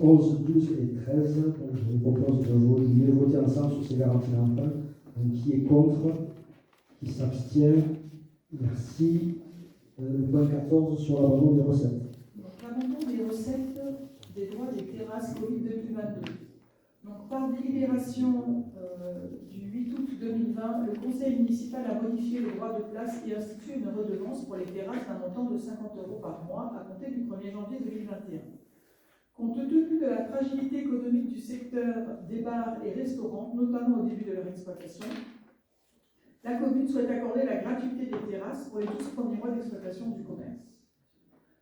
11, 12 et 13, donc, je vous propose de les voter ensemble sur ces garanties d'emprunt. Donc qui est contre? Qui s'abstient? Merci. Le point 14 sur l'abandon des recettes. Donc, l'abandon des recettes des droits des terrasses Covid 2022. Donc, par délibération du 8 août 2020, le conseil municipal a modifié le droit de place et institué une redevance pour les terrasses d'un montant de 50 € par mois à compter du 1er janvier 2021. Compte tenu de la fragilité économique du secteur des bars et restaurants, notamment au début de leur exploitation, la commune souhaite accorder la gratuité des terrasses pour les 12 premiers mois d'exploitation du commerce.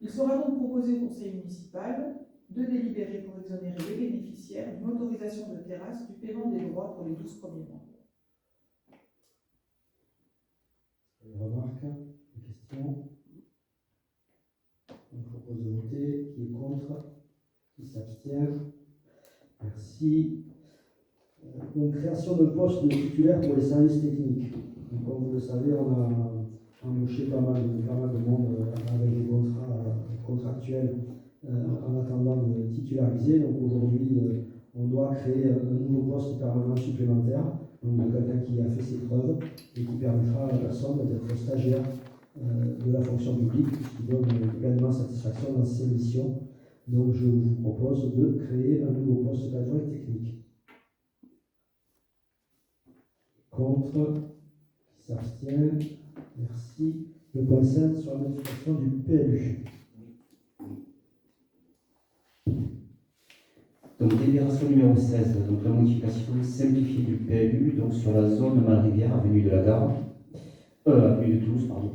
Il sera donc proposé au conseil municipal de délibérer pour exonérer les bénéficiaires d'une autorisation de terrasse du paiement des droits pour les 12 premiers mois. Des remarques, des questions? On propose de voter. Qui est contre? Qui s'abstient? Merci. Donc, création de poste de titulaire pour les services techniques. Donc, comme vous le savez, on a embauché pas mal de monde avec des contrats contractuels en attendant de titulariser. Donc aujourd'hui, on doit créer un nouveau poste permanent supplémentaire, donc de quelqu'un qui a fait ses preuves et qui permettra à la personne d'être stagiaire de la fonction publique, qui donne pleinement satisfaction dans ses missions. Donc je vous propose de créer un nouveau poste d'adjoint technique. Contre? Qui s'abstient? Merci. Le point 5 sur la modification du PLU. Donc, délibération numéro 16, donc la modification simplifiée du PLU, donc sur la zone Malrivière, avenue de la Gare, avenue de Toulouse, pardon.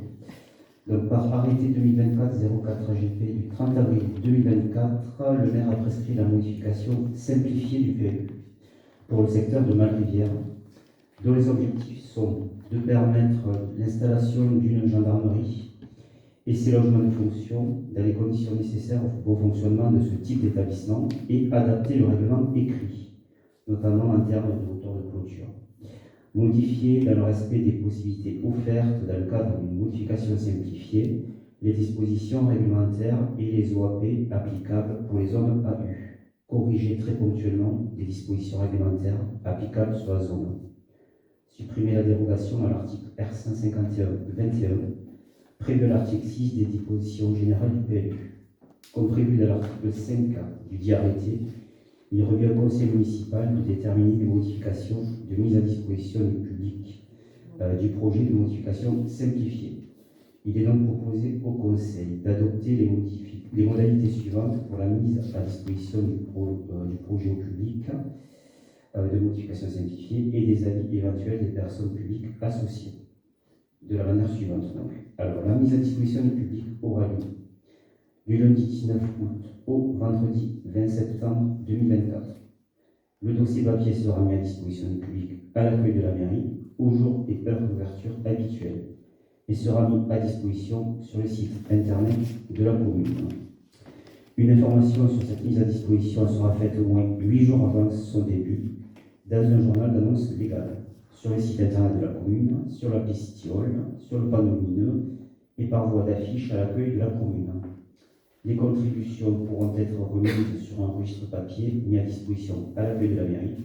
Donc, par arrêté 2024-04 GP du 30 avril 2024, le maire a prescrit la modification simplifiée du PLU pour le secteur de Malrivière, dont les objectifs sont de permettre l'installation d'une gendarmerie et ses logements de fonction dans les conditions nécessaires au fonctionnement de ce type d'établissement et adapter le règlement écrit, notamment en termes de hauteur de clôture. Modifier, dans le respect des possibilités offertes dans le cadre d'une modification simplifiée, les dispositions réglementaires et les OAP applicables pour les zones AU. Corriger très ponctuellement des dispositions réglementaires applicables sur la zone. Supprimer la dérogation à l'article R151-21 prévu à l'article 6 des dispositions générales du PLU. Comme prévu dans l'article 5 du dit arrêté, il revient au conseil municipal de déterminer les modifications de mise à disposition du public du projet de modification simplifiée. Il est donc proposé au conseil d'adopter les modalités suivantes pour la mise à disposition du projet au public de modification simplifiée et des avis éventuels des personnes publiques associées. De la manière suivante. Donc. Alors, la mise à disposition du public aura lieu du lundi 19 août au vendredi 20 septembre 2024. Le dossier papier sera mis à disposition du public à l'accueil de la mairie, aux jours et heures d'ouverture habituels, et sera mis à disposition sur le site internet de la commune. Une information sur cette mise à disposition sera faite au moins 8 jours avant son début, dans un journal d'annonce légale, sur le site internet de la commune, sur la pisciole, sur le panneau lumineux et par voie d'affiche à l'accueil de la commune. Les contributions pourront être remises sur un registre papier mis à disposition à l'accueil de la mairie,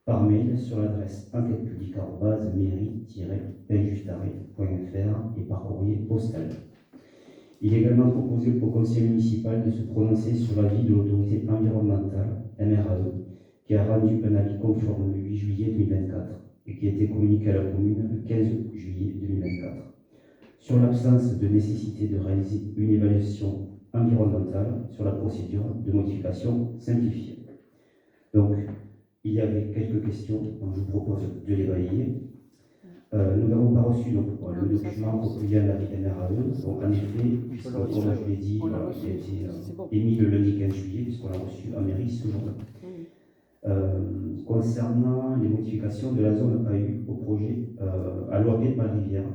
par mail sur l'adresse enquêtepublique@mairie-painjustarrêt.fr et par courrier postal. Il est également proposé au conseil municipal de se prononcer sur l'avis de l'autorité environnementale, MRAE, qui a rendu un avis conforme le 8 juillet 2024 et qui a été communiqué à la commune le 15 juillet 2024, sur l'absence de nécessité de réaliser une évaluation environnementale sur la procédure de modification simplifiée. Donc, il y avait quelques questions, donc je vous propose de les balayer. Nous n'avons pas reçu donc, le document recueillant l'avis MRAE. Donc, en effet, puisque, comme je l'ai dit, il a été émis le lundi 15 juillet, puisqu'on l'a reçu en mairie ce jour-là. Concernant les modifications de la zone AU au projet à l'OAP de Malrivière,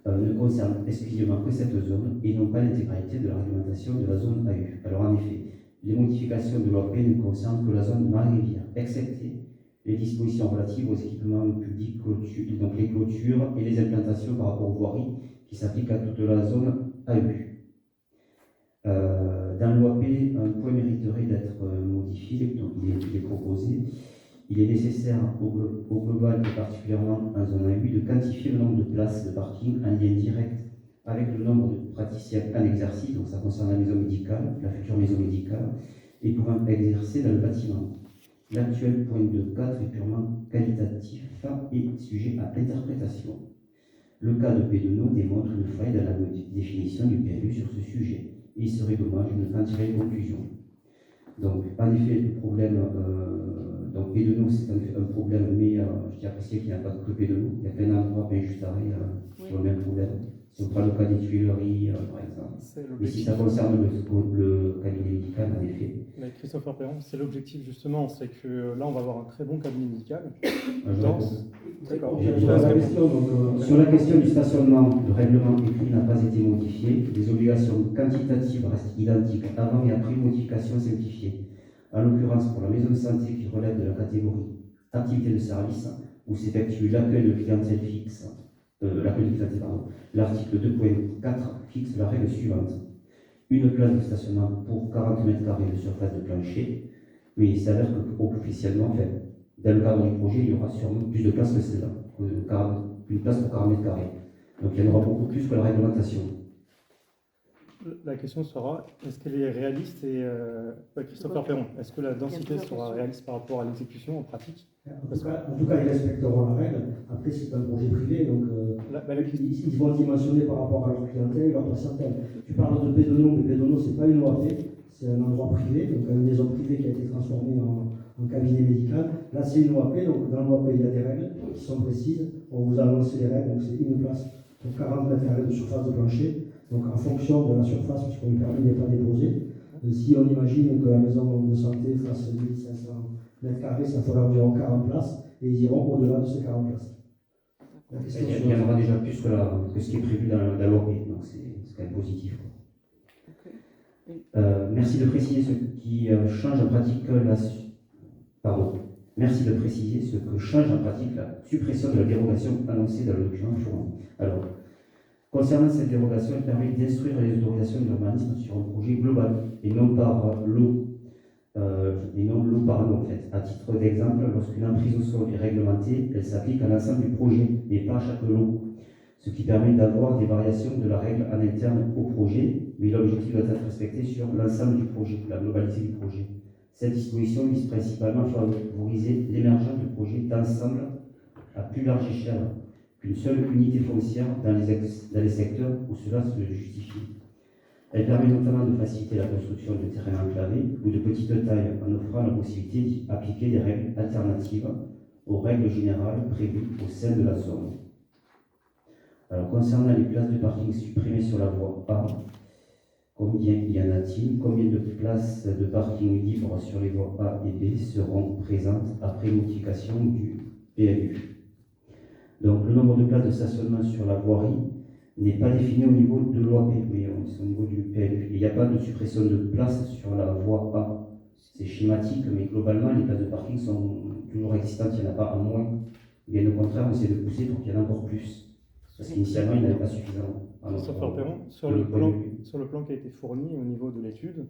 ne concerne exclusivement que cette zone et non pas l'intégralité de la réglementation de la zone AU. Alors en effet, les modifications de l'OAP ne concernent que la zone de Marais-Rivière, excepté les dispositions relatives aux équipements publics, donc les clôtures et les implantations par rapport aux voiries qui s'appliquent à toute la zone AU. Dans l'OAP, un point mériterait d'être modifié, donc il est proposé. Il est nécessaire au global et particulièrement en zone AU de quantifier le nombre de places de parking en lien direct avec le nombre de praticiens en exercice, donc ça concerne la maison médicale, la future maison médicale, et pouvant exercer dans le bâtiment. L'actuel point de cadre est purement qualitatif et sujet à interprétation. Le cas de Pédenot démontre une faille dans la définition du PLU sur ce sujet. Et il serait dommage de ne pas en tirer une conclusion. Donc, en effet, le problème, donc Pédenot, c'est un problème, mais je tiens à préciser qu'il n'y a pas que Pédenot. Il y a plein d'endroits, bien juste arrêt, sur le même problème. Si on prend le cas des Tuileries, par exemple. Mais si ça concerne le cabinet médical, en effet. Mais Christopher Perron, c'est l'objectif justement, c'est que là, on va avoir un très bon cabinet médical. D'accord. Sur la question du stationnement, le règlement écrit n'a pas été modifié. Les obligations quantitatives restent identiques avant et après modification simplifiée. En l'occurrence, pour la maison de santé qui relève de la catégorie activité de service, où s'effectue l'accueil de clientèle fixe, l'article 2.4 fixe la règle suivante. Une place de stationnement pour 40 mètres carrés de surface de plancher, mais il s'avère qu'officiellement, dans le cadre du projet, il y aura sûrement plus de places que celle-là, une place pour 40 mètres carrés. Donc il y en aura beaucoup plus que la réglementation. La question sera, est-ce qu'elle est réaliste et Christopher Perron, est-ce que la densité sera réaliste par rapport à l'exécution en pratique? En tout cas, ils respecteront la règle. Après, c'est un projet privé, donc ils vont dimensionner par rapport à leur clientèle et leur patientèle. Tu parles de Pédenot, mais Pédenot, ce n'est pas une OAP, c'est un endroit privé, donc une maison privée qui a été transformée en cabinet médical. Là, c'est une OAP, donc dans l'OAP, il y a des règles qui sont précises. On vous a annoncé les règles, donc c'est une place pour 40 mètres carrés de surface de plancher. Donc en fonction de la surface, puisqu'on le permis n'est pas déposé, si on imagine que la maison de santé fasse 1500 mètres carrés, ça ferait environ 40 places, et ils iront au-delà de ces 40 places. Il y en aura déjà plus que ce qui est prévu dans l'OAP, donc c'est quand même positif. Merci de préciser ce qui change en pratique Merci de préciser ce que change en pratique la suppression de la dérogation annoncée dans le document fourni. Alors, concernant cette dérogation, elle permet d'instruire les autorisations d'urbanisme sur un projet global et non par lot, par lot en fait. À titre d'exemple, lorsqu'une emprise au sol est réglementée, elle s'applique à l'ensemble du projet, mais pas à chaque lot. Ce qui permet d'avoir des variations de la règle en interne au projet, mais l'objectif doit être respecté sur l'ensemble du projet, la globalité du projet. Cette disposition vise principalement à favoriser l'émergence du projet d'ensemble à plus large échelle qu'une seule unité foncière dans les secteurs où cela se justifie. Elle permet notamment de faciliter la construction de terrains enclavés ou de petite taille en offrant la possibilité d'appliquer des règles alternatives aux règles générales prévues au sein de la zone. Alors, concernant les places de parking supprimées sur la voie A, combien y en a-t-il? Combien de places de parking libres sur les voies A et B seront présentes après modification du PLU? Donc, le nombre de places de stationnement sur la voirie n'est pas défini au niveau de l'OAP, mais c'est au niveau du PLU. Il n'y a pas de suppression de places sur la voie A. C'est schématique, mais globalement, les places de parking sont toujours existantes. Il n'y en a pas en moins. Bien au contraire, on essaie de pousser pour qu'il y en ait encore plus. Parce qu'initialement, il n'y avait pas suffisamment. Christopher Perron, sur le plan qui a été fourni au niveau de l'étude,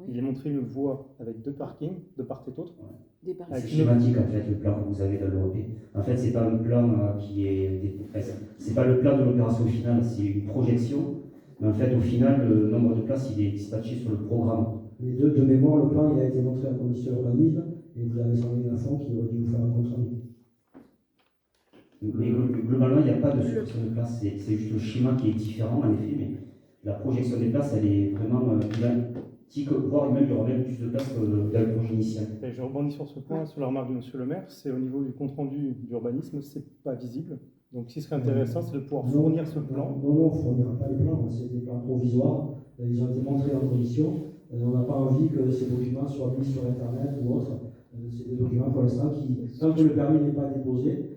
il est montré une voie avec deux parkings de part et d'autre. C'est schématique en fait le plan que vous avez dans l'OAP. En fait, c'est pas le plan c'est pas le plan de l'opération finale, c'est une projection. Mais en fait, au final, le nombre de places, il est dispatché sur le programme. Les deux de mémoire, le plan, il a été montré à la commission urbanisme et vous avez Sandrine Lafont qui aurait dû vous faire un compte rendu. Mais globalement, il n'y a pas de suppression de place, c'est juste le schéma qui est différent en effet, mais la projection des places, elle est vraiment identique, voire même il y aura même plus de place que dans le projet initial. Et je rebondis sur ce point, sur la remarque de Monsieur le maire, c'est au niveau du compte-rendu d'urbanisme, c'est pas visible. Donc ce qui serait intéressant, c'est de pouvoir fournir ce plan. Non, on ne fournira pas les plans, c'est des plans provisoires, ils ont été montrés en commission, on n'a pas envie que ces documents soient mis sur Internet ou autre. C'est des documents pour l'instant qui, tant que le permis n'est pas déposé,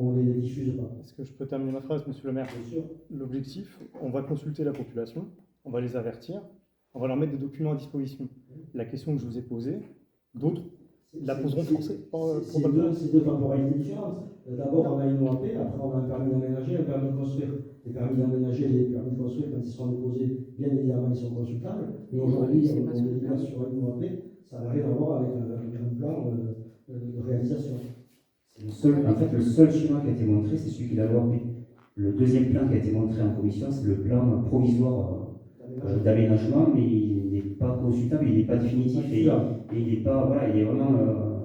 on les les diffuse pas. Est-ce que je peux terminer ma phrase, monsieur le maire? Bien sûr. L'objectif, on va consulter la population, on va les avertir, on va leur mettre des documents à disposition. La question que je vous ai posée, d'autres la poseront probablement. C'est deux temporalités différentes. D'abord, on a une OAP, après, on a un permis d'aménager, un permis de construire. Les permis d'aménager, les permis de construire, quand ils seront déposés, bien évidemment, ils sont consultables. Mais aujourd'hui, on délibère sur une OAP, ça n'a rien à voir avec un plan de réalisation. En fait, le seul schéma qui a été montré, c'est celui qui est la loi P. Le deuxième plan qui a été montré en commission, c'est le plan provisoire d'aménagement, mais il n'est pas consultable, il n'est pas définitif et il n'est pas, voilà, il est vraiment,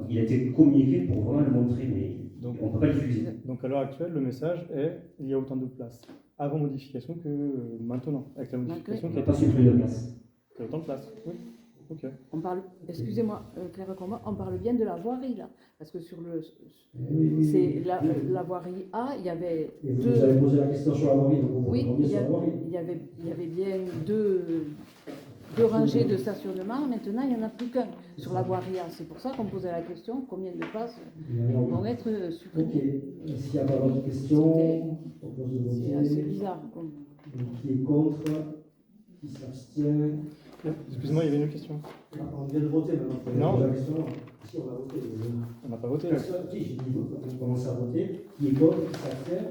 il a été communiqué pour vraiment le montrer, mais donc, on ne peut pas le diffuser. Donc à l'heure actuelle, le message est il y a autant de places avant modification que maintenant, avec la modification On qui a n'a pas été supprimé de place. Il y a autant de places, oui. Ok. On parle, excusez-moi, Claire Combat, on parle bien de la voirie là, parce que sur le, Oui. c'est la voirie A, il y avait Et vous avez posé la question sur la voirie, donc on oui, revient sur la voirie. il y avait bien deux rangées de stationnement. Maintenant, il n'y en a plus qu'un sur la voirie A. C'est pour ça qu'on posait la question combien de places vont être supprimées. Ok. S'il n'y a pas d'autres questions, je propose de voter. C'est assez bizarre. Donc, qui est contre? Qui s'abstient? Excusez-moi, il y avait une question. On vient de voter maintenant. Non. La question, si on a voté. On n'a pas voté. Personne, si, j'ai dit, on commence à voter. Qui est contre? Qui s'abstient?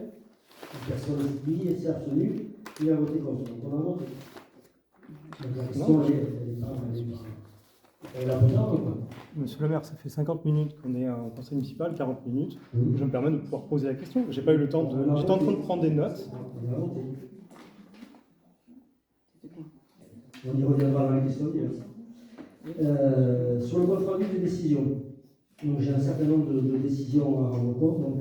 Personne ne s'est abstenu. Il a voté contre. Donc on a voté. Donc la question, elle est pas votable ou pas? Monsieur le maire, ça fait 50 minutes qu'on est en conseil municipal, 40 minutes. Oui. Je me permets de pouvoir poser la question. J'ai pas eu le temps de. J'étais en train de prendre des notes. On a voté. On y reviendra dans la question diverse. Sur le compte rendu des décisions, donc j'ai un certain nombre de décisions à rendre compte. Donc,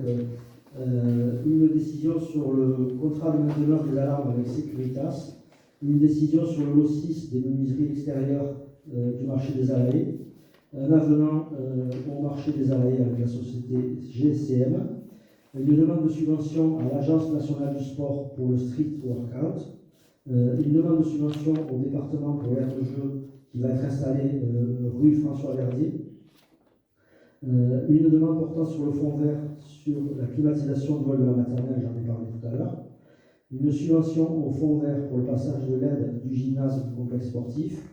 une décision sur le contrat de maintenance des alarmes avec Securitas, une décision sur le lot 6 des menuiseries extérieures du marché des Alaïs, un avenant au marché des Alaïs avec la société GCM, une demande de subvention à l'Agence nationale du sport pour le street workout, une demande de subvention au département pour l'aire de jeu qui va être installée rue François Verdier, une demande portant sur le fonds vert sur la climatisation du hall de la maternelle, j'en ai parlé tout à l'heure, une subvention au fonds vert pour le passage de l'aide du gymnase du complexe sportif,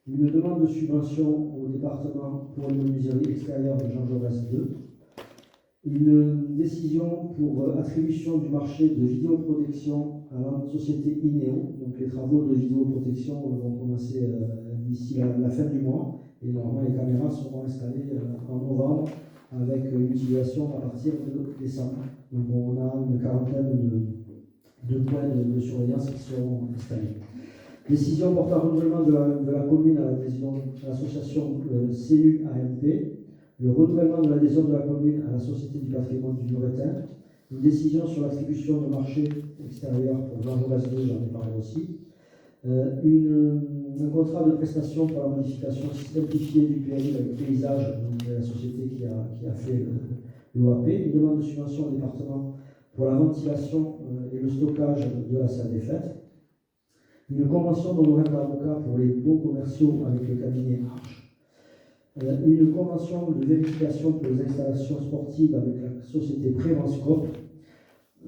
une demande de subvention au département pour une menuiserie extérieure de Jean Jaurès 2, une décision pour attribution du marché de vidéoprotection à la société INEO. Donc les travaux de vidéoprotection vont commencer d'ici la fin du mois et normalement les caméras seront installées en novembre avec une utilisation à partir de décembre. Donc on a une quarantaine de points de surveillance qui seront installés. Décision portant renouvellement de la commune à l'association CUAMP. Le renouvellement de l'adhésion de la commune à la Société du patrimoine du Loretin, une décision sur l'attribution de marché extérieur pour Jean Jaurès 2, j'en ai parlé aussi, un contrat de prestation pour la modification simplifiée du PRI avec paysage, donc la société qui a fait l'OAP, une demande de subvention au département pour la ventilation et le stockage de la salle des fêtes, une convention d'honoraires d'avocat pour les baux commerciaux avec le cabinet Arche, une convention de vérification pour les installations sportives avec la société Prévenscope,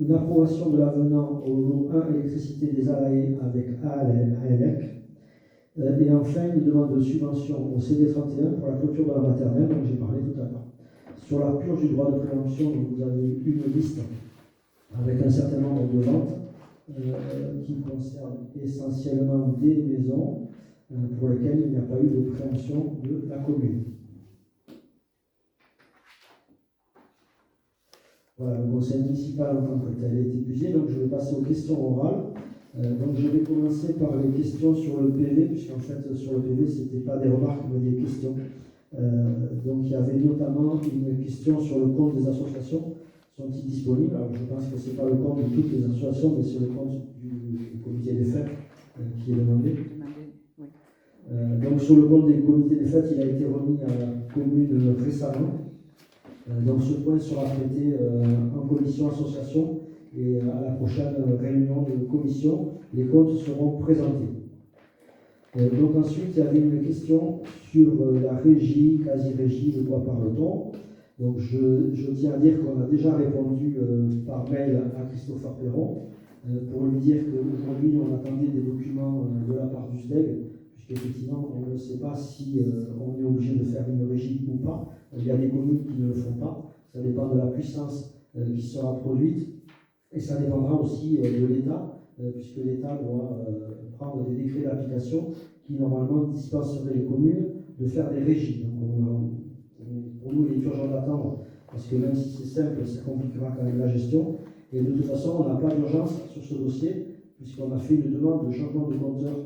une approbation de l'avenant au lot 1 électricité des Alaïs avec ALEC, et enfin une demande de subvention au CD31 pour la clôture de la maternelle, dont j'ai parlé tout à l'heure. Sur la purge du droit de préemption, vous avez une liste avec un certain nombre de ventes qui concernent essentiellement des maisons pour lesquelles il n'y a pas eu de préemption de la commune. Voilà, le conseil municipal en tant que tel est épuisé, donc je vais passer aux questions orales. Donc je vais commencer par les questions sur le PV, puisqu'en fait sur le PV ce n'était pas des remarques mais des questions. Donc il y avait notamment une question sur le compte des associations. Sont-ils disponibles? Alors je pense que ce n'est pas le compte de toutes les associations, mais c'est le compte du comité des fêtes qui est demandé. Donc sur le compte des comités des fêtes, il a été remis à la commune récemment. Donc ce point sera traité en commission association et à la prochaine réunion de commission, les comptes seront présentés. Donc ensuite, il y avait une question sur la régie, quasi-régie, de quoi parle-t-on? Donc je tiens à dire qu'on a déjà répondu par mail à Christopher Perron pour lui dire qu'aujourd'hui on attendait des documents de la part du SDEG, puisqu'effectivement on ne sait pas si on est obligé de faire une régie ou pas. Il y a des communes qui ne le font pas, ça dépend de la puissance qui sera produite, et ça dépendra aussi de l'État, puisque l'État doit prendre des décrets d'application qui normalement dispenseraient les communes de faire des régies. Donc pour nous, il est urgent d'attendre, parce que même si c'est simple, ça compliquera quand même la gestion. Et de toute façon, on n'a pas d'urgence sur ce dossier, puisqu'on a fait une demande de changement de compteur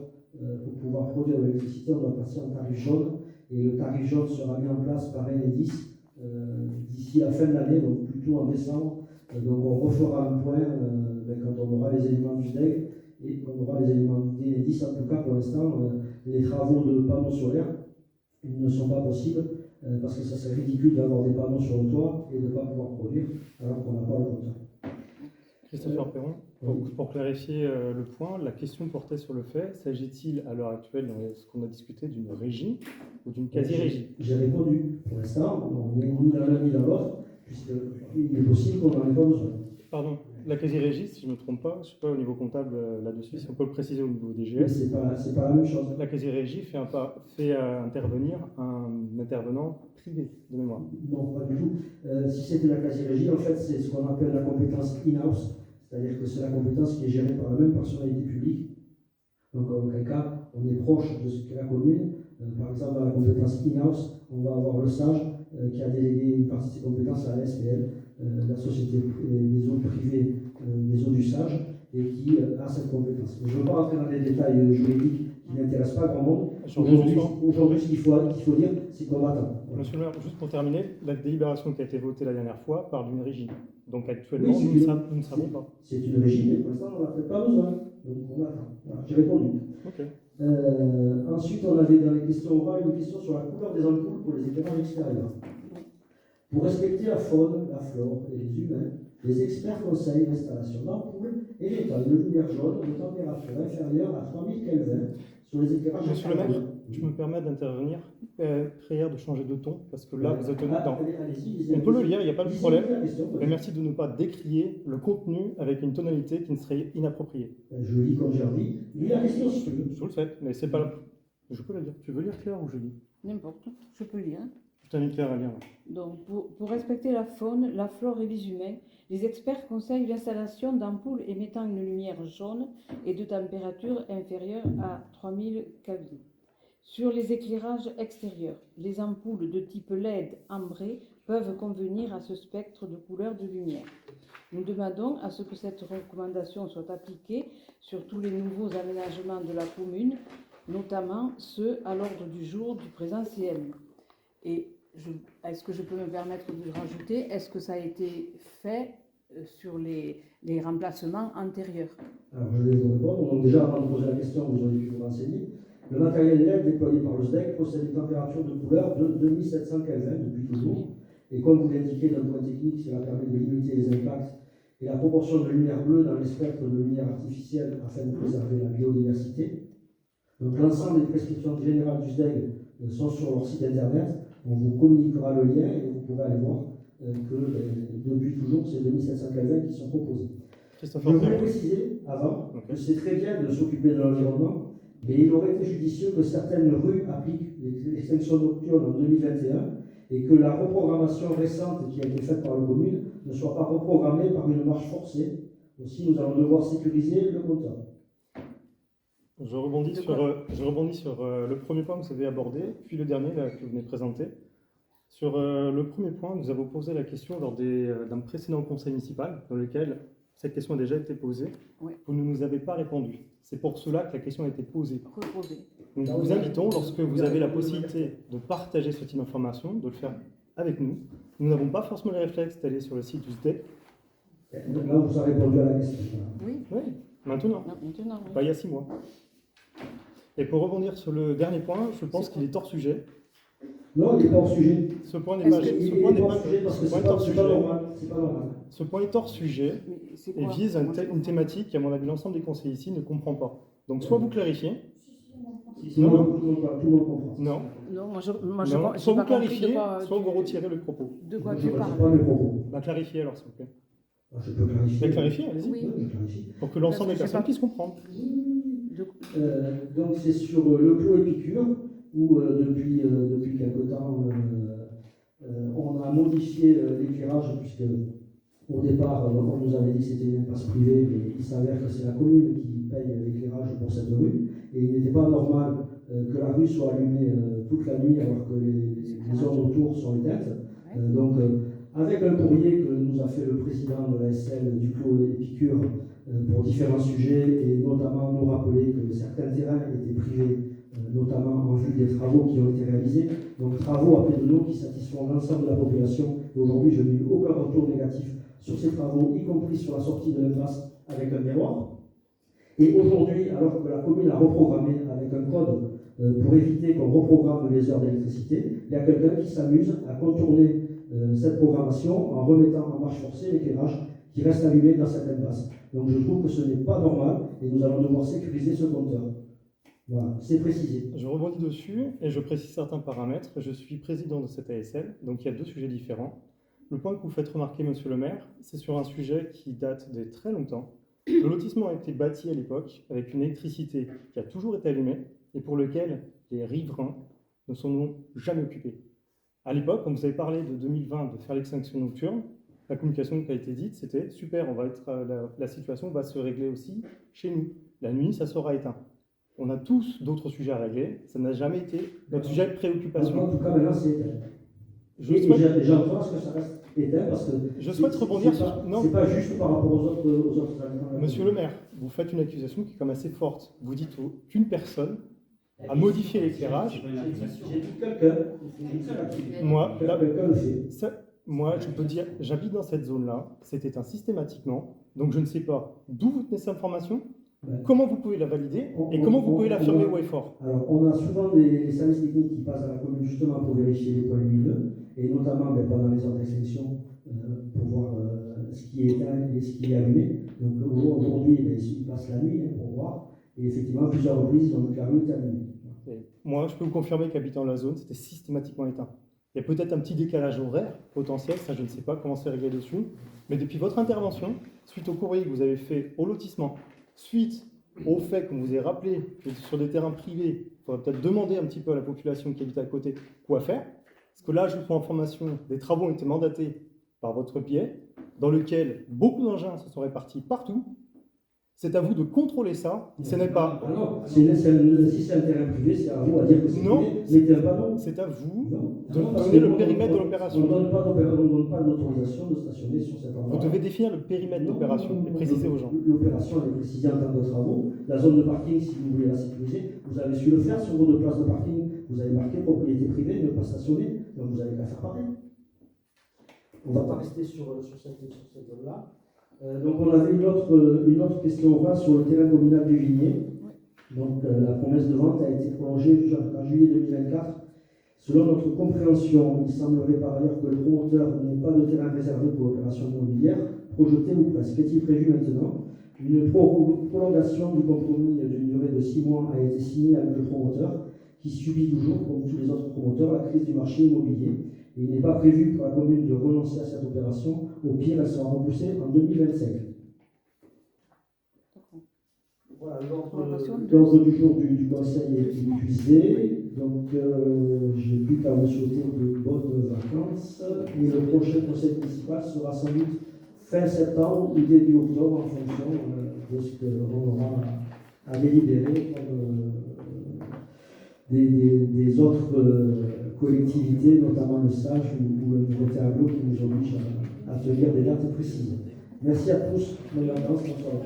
pour pouvoir produire de l'électricité. On doit passer en tarif jaune, et le tarif jaune sera mis en place par Enedis d'ici la fin de l'année, donc plutôt en décembre. Donc on refera un point quand on aura les éléments du SDEG et qu'on aura les éléments d'Enedis. En tout cas, pour l'instant, les travaux de panneaux solaires ils ne sont pas possibles parce que ça serait ridicule d'avoir des panneaux sur le toit et de ne pas pouvoir produire alors qu'on n'a pas le compteur. Christopher Perron, pour clarifier le point, la question portait sur le fait, s'agit-il à l'heure actuelle, dans ce qu'on a discuté, d'une régie ou d'une quasi-régie? J'ai répondu. Pour l'instant, on est ni dans l'un ni dans l'autre, puisqu'il est possible qu'on n'en ait pas besoin. Pardon, la quasi-régie, si je ne me trompe pas, je ne sais pas au niveau comptable là-dessus, si on peut le préciser au niveau Mais DGS. c'est pas la même chose. La quasi-régie fait intervenir un intervenant privé, de mémoire. Non, pas du tout. Si c'était la quasi-régie, en fait, c'est ce qu'on appelle la compétence in-house, c'est-à-dire que c'est la compétence qui est gérée par la même personnalité publique. Donc, en quel cas, on est proche de ce qu'est la commune. Par exemple, dans la compétence in-house, on va avoir le SAGE qui a délégué une partie de ses compétences à la SPL, la Société des eaux privées des eaux du SAGE, et qui a cette compétence. Je ne veux pas rentrer dans les détails juridiques qui n'intéressent pas grand monde. Aujourd'hui, ce qu'il faut dire, c'est qu'on attend. Monsieur le maire, juste pour terminer, la délibération qui a été votée la dernière fois parle d'une régie. Donc actuellement, Oui, nous ne savons pas. C'est une régie, mais pour l'instant, on n'en a peut-être pas besoin. Donc on attend. Voilà, j'ai répondu. Ok. Ensuite, on avait dans les questions orales une question sur la couleur des ampoules pour les éclairages extérieurs. Pour respecter la faune, la flore et les humains, les experts conseillent l'installation d'ampoules émettant une lumière jaune de température inférieure à 3000 Kelvin sur les éclairages Monsieur le maire, extérieurs. je me permets d'intervenir. Prière de changer de ton, parce que là, vous êtes dans. Allez-y, On peut le lire, il n'y a pas de problème. La question, Mais merci de ne pas décrier le contenu avec une tonalité qui ne serait inappropriée. je lis comme j'ai envie. Lis la question si tu veux. Je vous le fais, mais c'est pas. Je peux la lire. Tu veux lire Claire ou je lis? N'importe, je peux lire. Je t'invite Claire à lire. Donc, pour respecter la faune, la flore et les humains, les experts conseillent l'installation d'ampoules émettant une lumière jaune et de température inférieure à 3000 Kelvin. Sur les éclairages extérieurs, les ampoules de type LED ambré peuvent convenir à ce spectre de couleur de lumière. Nous demandons à ce que cette recommandation soit appliquée sur tous les nouveaux aménagements de la commune, notamment ceux à l'ordre du jour du présent CM. Et est-ce que je peux me permettre de rajouter, est-ce que ça a été fait sur les remplacements antérieurs? Alors, je vais vous répondre. Donc, déjà, avant de poser la question, vous auriez pu vous renseigner. Le matériel LED déployé par le SDEC possède une température de couleur de 2700 Kelvin depuis toujours. Et comme vous l'indiquez d'un point technique, cela permet de limiter les impacts et la proportion de lumière bleue dans les spectres de lumière artificielle afin de préserver la biodiversité. Donc, l'ensemble des prescriptions générales du SDEC sont sur leur site internet. On vous communiquera le lien et vous pourrez aller voir que depuis toujours, c'est 2700 Kelvin qui sont proposés. Je voudrais préciser avant que c'est très bien de s'occuper de l'environnement, mais il aurait été judicieux que certaines rues appliquent l'extinction nocturne en 2021 et que la reprogrammation récente qui a été faite par la commune ne soit pas reprogrammée par une marche forcée. Aussi, nous allons devoir sécuriser le compteur. Je rebondis sur le premier point que vous avez abordé, puis le dernier là, que vous venez de présenter. Sur le premier point, nous avons posé la question lors d'un précédent conseil municipal dans lequel cette question a déjà été posée. Oui. Vous ne nous avez pas répondu. C'est pour cela que la question a été posée. Reposé. Donc, nous vous invitons, lorsque vous avez la possibilité de partager ce type d'information, de le faire avec nous. Nous n'avons pas forcément le réflexe d'aller sur le site du SDEC. Donc là, on vous a répondu à la question. Oui. Oui, maintenant. Non, maintenant, oui. Pas il y a 6 mois. Et pour rebondir sur le dernier point, je pense qu'il est hors sujet. Non, il n'est pas hors sujet. Ce point n'est pas hors sujet parce que c'est pas normal. C'est pas normal. Ce point est hors sujet et vise une thématique qu'à mon avis l'ensemble des conseillers ici ne comprend pas. Donc soit vous clarifiez, Tout le monde comprend. Non. Non, moi, Non. j'ai Soit pas vous compris clarifiez, de quoi soit vous retirez le propos. de quoi Je tu ne parles. pas mes propos. Bah, clarifiez alors, s'il vous plaît. Je peux clarifier. Clarifiez, allez-y. Oui. Oui, je clarifie. Pour que l'ensemble des Parce que personnes j'ai puissent comprendre. Donc c'est sur le clos Épicure où depuis quelque temps on a modifié l'éclairage puisque au départ on nous avait dit que c'était une impasse privée, mais il s'avère que c'est la commune qui paye l'éclairage pour cette rue et il n'était pas normal que la rue soit allumée toute la nuit alors que les zones autour sont éteintes. Avec un courrier que nous a fait le président de la SL du clos Épicure pour différents sujets et notamment nous rappeler que certains terrains étaient privés, notamment en vue des travaux qui ont été réalisés. Donc travaux à pied de l'eau qui satisfont l'ensemble de la population. Et aujourd'hui, je n'ai eu aucun retour négatif sur ces travaux, y compris sur la sortie de l'impasse avec un miroir. Et aujourd'hui, alors que la commune a reprogrammé avec un code pour éviter qu'on reprogramme les heures d'électricité, il y a quelqu'un qui s'amuse à contourner cette programmation en remettant en marche forcée l'éclairage qui reste allumé dans cette impasse. Donc je trouve que ce n'est pas normal et nous allons devoir sécuriser ce compteur. Voilà, c'est précisé. Je rebondis dessus et je précise certains paramètres. Je suis président de cette ASL, donc il y a deux sujets différents. Le point que vous faites remarquer, monsieur le maire, c'est sur un sujet qui date de très longtemps. Le lotissement a été bâti à l'époque avec une électricité qui a toujours été allumée et pour lequel les riverains ne sont jamais occupés. À l'époque, quand vous avez parlé de 2020 de faire l'extinction nocturne, la communication qui a été dite, c'était super, la situation va se régler aussi chez nous. La nuit, ça sera éteint. On a tous d'autres sujets à régler, ça n'a jamais été notre sujet de préoccupation. En tout cas, maintenant, c'est éteint. J'entends ce que ça reste éteint parce que je souhaite rebondir sur... Non, c'est pas juste par rapport aux autres habitants. Monsieur le maire, vous faites une accusation qui est quand même assez forte. Vous dites qu'une personne a modifié l'éclairage. J'ai dit quelqu'un. Moi, là, quelqu'un le fait. Moi, je peux dire, j'habite dans cette zone-là, c'est éteint systématiquement, donc je ne sais pas d'où vous tenez cette information, comment vous pouvez la valider et comment vous pouvez l'affirmer haut et fort. Alors, on a souvent des services techniques qui passent à la commune justement pour vérifier les points lumineux, et notamment pendant les heures d'extinction pour voir ce qui est éteint et ce qui est allumé. Donc aujourd'hui, ils passent la nuit pour voir, et effectivement, à plusieurs reprises, ils ont vu que la rue était allumée. Moi, je peux vous confirmer qu'habitant la zone, c'était systématiquement éteint. Il y a peut-être un petit décalage horaire potentiel, ça je ne sais pas comment c'est réglé dessus, mais depuis votre intervention, suite au courrier que vous avez fait au lotissement, suite au fait qu'on vous ait rappelé que sur des terrains privés, il faudrait peut-être demander un petit peu à la population qui habite à côté quoi faire, parce que là, je vous prends information, des travaux ont été mandatés par votre biais, dans lequel beaucoup d'engins se sont répartis partout. C'est à vous de contrôler ça. Ce n'est pas. Ah non, si c'est un terrain privé, c'est à vous à dire que c'est privé. Mettez un panneau. C'est à vous de donner le périmètre de l'opération. On ne donne pas d'autorisation de stationner sur cet endroit. Vous devez définir le périmètre d'opération et préciser aux gens. L'opération est précisée en termes de travaux. La zone de parking, si vous voulez la sécuriser, vous avez su le faire sur votre place de parking. Vous avez marqué propriété privée, ne pas stationner. Donc vous avez qu'à faire pareil. On ne va pas rester sur cette zone-là. Donc on avait une autre question orale sur le terrain communal du Vignier. Donc la promesse de vente a été prolongée jusqu'en juillet 2024. Selon notre compréhension, il semblerait par ailleurs que le promoteur n'ait pas de terrain réservé pour l'opération immobilière, projeté ou presque. Qu'est-il prévu maintenant? Une prolongation du compromis d'une durée de 6 mois a été signée avec le promoteur, qui subit toujours, comme tous les autres promoteurs, la crise du marché immobilier. Et il n'est pas prévu pour la commune de renoncer à cette opération. Au pire, elle sera repoussée en 2025. Voilà, l'ordre du jour du conseil est épuisé. Donc, je n'ai plus qu'à vous souhaiter de bonnes vacances. Et le prochain conseil municipal sera sans doute fin septembre ou début octobre, en fonction de ce qu'on aura à délibérer comme des autres collectivités, notamment le SAGE ou le nouveau tableau qui nous oblige à tenir des dates précises. Merci à tous. Bonne vacances. Bonsoir.